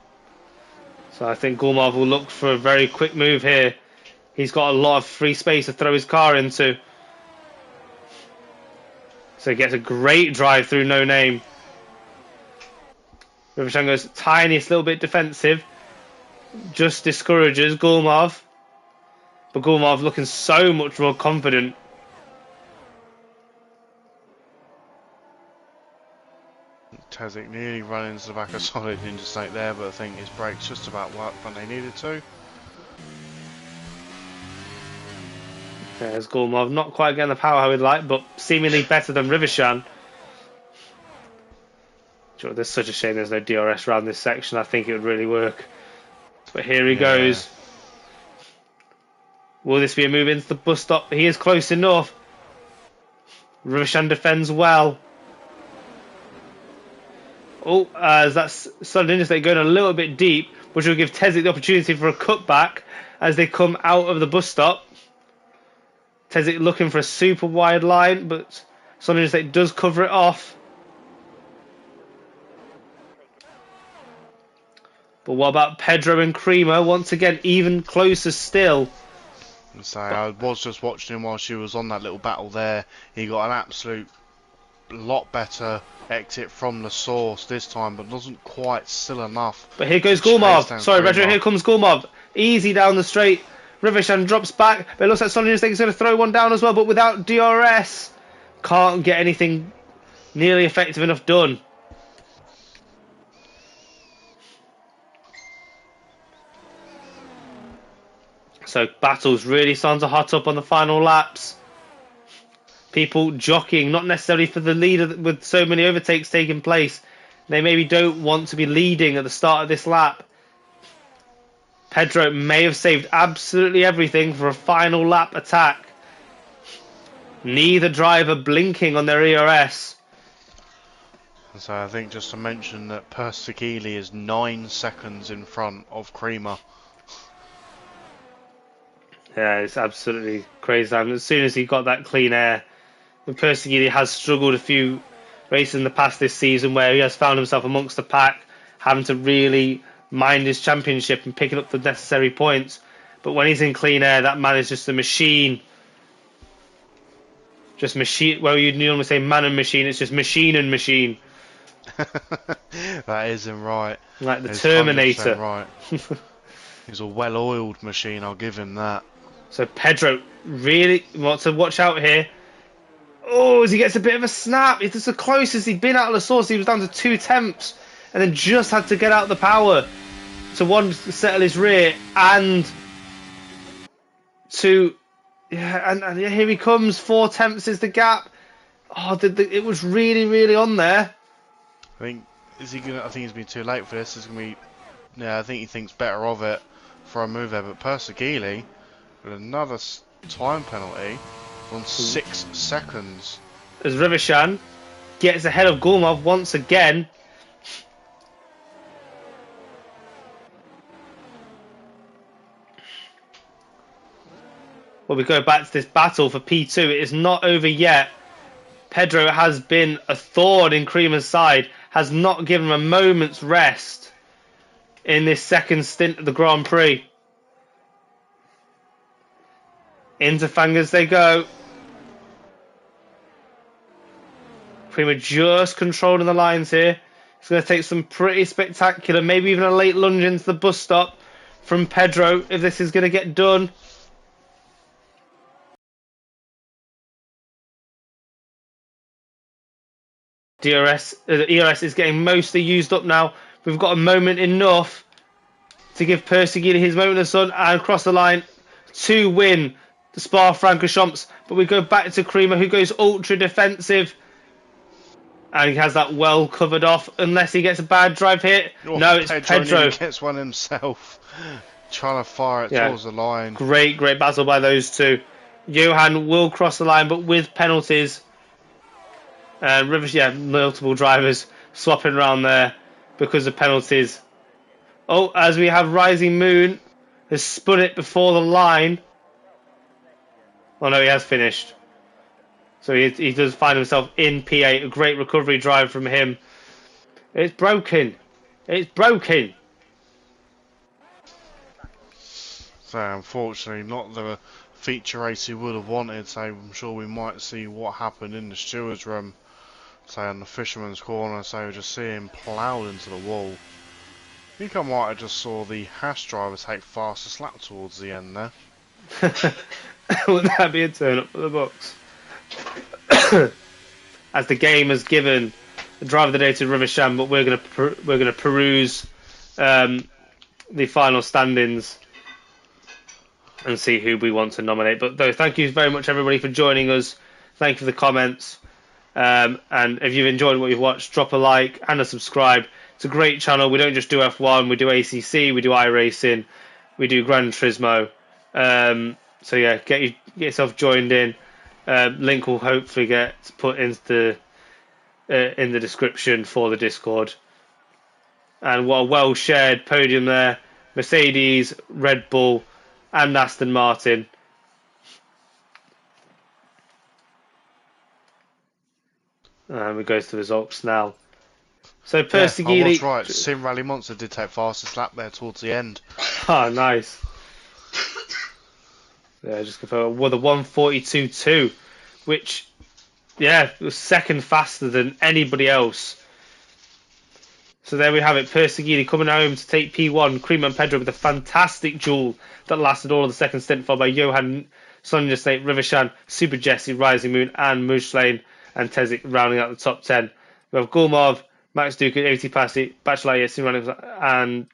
So I think Gourmov will look for a very quick move here. He's got a lot of free space to throw his car into. So he gets a great drive through No Name. Rivershan goes tiniest little bit defensive. Just discourages Gourmov. But Gourmov looking so much more confident. Tezik nearly running into the back of solid interstate there, but I think his brakes just about worked when they needed to. There's Gourmov, not quite getting the power how he'd like, but seemingly better than Rivershan. Sure, there's such a shame there's no DRS around this section. I think it would really work. But here he goes. Will this be a move into the bus stop? He is close enough. Rivershan defends well. Oh, as that's Southern Interstate going a little bit deep, which will give Tezik the opportunity for a cutback as they come out of the bus stop. Tezik looking for a super wide line, but Southern Interstate does cover it off. But what about Pedro and Creamer? Once again, even closer still. So I was just watching him while she was on that little battle there. He got an absolute lot better exit from the source this time, but wasn't quite still enough. But here goes Gourmov. Sorry, Pedro, here comes Gourmov. Easy down the straight. Rivershan drops back, but it looks like Southern Interstate is going to throw one down as well, but without DRS. Can't get anything nearly effective enough done. So battles really starting to hot up on the final laps. People jockeying, not necessarily for the leader with so many overtakes taking place. They maybe don't want to be leading at the start of this lap. Pedro may have saved absolutely everything for a final lap attack. Neither driver blinking on their ERS. So I think just to mention that Persegili is 9 seconds in front of Creamer. Yeah, it's absolutely crazy. As soon as he got that clean air, Persegili has struggled a few races in the past this season where he has found himself amongst the pack, having to really mind his championship and picking up the necessary points. But when he's in clean air, that man is just a machine. Just machine. Well, you'd normally say man and machine. It's just machine and machine. That isn't right. Like the Terminator. Right. He's a well-oiled machine. I'll give him that. So Pedro really wants to watch out here. Oh, as he gets a bit of a snap. It's the closest he'd been out of the source. He was down to 2 tenths and then just had to get out the power to one, settle his rear, and to and here he comes. 4 tenths is the gap. Oh, it was really on there. I think he's been too late for this. It's gonna be. Yeah, I think he thinks better of it for a move there. But Persegili with another time penalty on 6 seconds. As Rivershan gets ahead of Gourmov once again. Well, we go back to this battle for P2. It is not over yet. Pedro has been a thorn in Creamer's side, has not given him a moment's rest in this second stint of the Grand Prix. Into Fangers they go. Creamer just controlling the lines here. It's going to take some pretty spectacular, maybe even a late lunge into the bus stop from Pedro if this is going to get done. ERS is getting mostly used up now. We've got a moment enough to give Persegili his moment of the sun and cross the line to win the Spa-Francorchamps. But we go back to Creamer, who goes ultra defensive. And he has that well covered off, unless he gets a bad drive hit. Oh, no, it's Pedro. He gets one himself, trying to fire it towards the line. Great battle by those two. Johan will cross the line, but with penalties. Rivers, multiple drivers swapping around there because of penalties. Oh, as we have Rising Moon has spun it before the line. Oh no, he has finished. So he does find himself in P8. A great recovery drive from him. It's broken. It's broken. So unfortunately, not the feature race he would have wanted. So I'm sure we might see what happened in the stewards' room. Say on the fisherman's corner. So we just see him ploughed into the wall. I think I might have just saw the Haas driver take fastest lap towards the end there. Would that be a turn up for the books? As the game has given the driver of the day to Riversham, but we're gonna peruse the final standings and see who we want to nominate. But though, thank you very much everybody for joining us. Thank you for the comments. And if you've enjoyed what you've watched, drop a like and a subscribe. It's a great channel. We don't just do F1, we do ACC, we do iRacing, we do Gran Turismo. So yeah, get yourself joined in. Link will hopefully get put into in the description for the Discord. And what a well shared podium there. Mercedes, Red Bull, and Aston Martin. And we go to the results now. So Perseguili... Yeah, I was right. Sim Rally Monster did take fastest lap there towards the end. Oh, nice. Yeah, just confirm with a 1:42.2, which, yeah, was second faster than anybody else. So there we have it. Perseguili coming home to take P1. Cream and Pedro with a fantastic duel that lasted all of the second stint, followed by Johan, Sonia Snake, Rivershan, Super Jesse, Rising Moon, and Mushlane and Tezik rounding out the top 10. We have Gulmov, Max Duke, AT Passy, Bachelor Yasin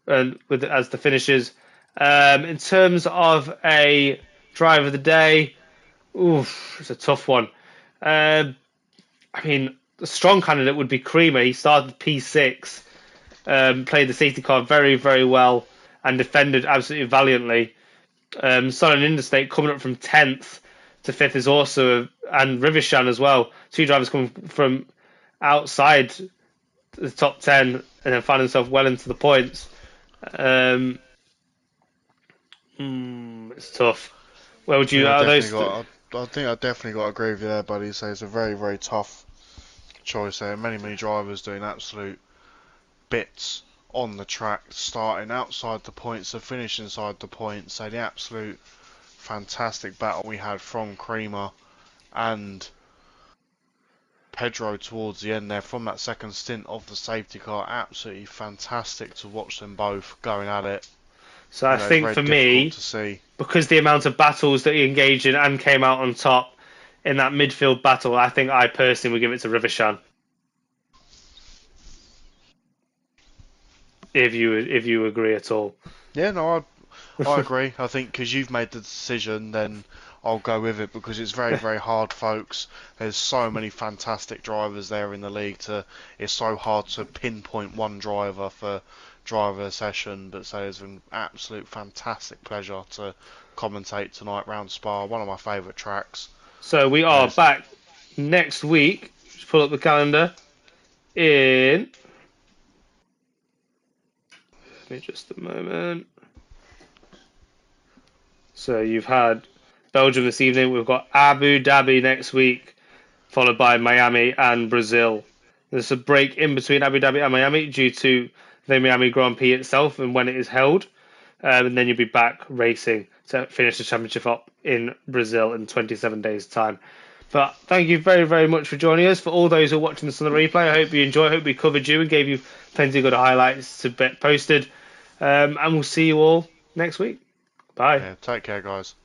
and with as the finishers. In terms of a driver of the day, it's a tough one. I mean, the strong candidate would be Creamer. He started P6, played the safety car very, very well, and defended absolutely valiantly. Sun and Interstate coming up from 10th to 5th is also, and Rivershan as well. Two drivers coming from outside the top 10 and then find himself well into the points. It's tough. Where would you? I think I definitely got to agree with you there, buddy. So it's a very, very tough choice there. Many drivers doing absolute bits on the track, starting outside the points, so finish inside the points. So the absolute fantastic battle we had from Creamer and Pedro towards the end there from that second stint of the safety car. Absolutely fantastic to watch them both going at it. So I think for me, because the amount of battles that he engaged in and came out on top in that midfield battle, I think I personally would give it to Rivershan. If you agree at all. Yeah, no, I agree. I think because you've made the decision, then I'll go with it because it's very, very hard, folks. There's so many fantastic drivers there in the league. It's so hard to pinpoint one driver for driver session, but so it's an absolute fantastic pleasure to commentate tonight round Spa, one of my favourite tracks. So we are back next week. Just pull up the calendar in... Give me just a moment. So you've had Belgium this evening. We've got Abu Dhabi next week, followed by Miami and Brazil. There's a break in between Abu Dhabi and Miami due to the Miami Grand Prix itself and when it is held. And then you'll be back racing to finish the championship up in Brazil in 27 days' time. But thank you very, very much for joining us. For all those who are watching this on the replay, I hope you enjoyed. I hope we covered you and gave you plenty of good highlights to get posted. And we'll see you all next week. Bye. Yeah, take care, guys.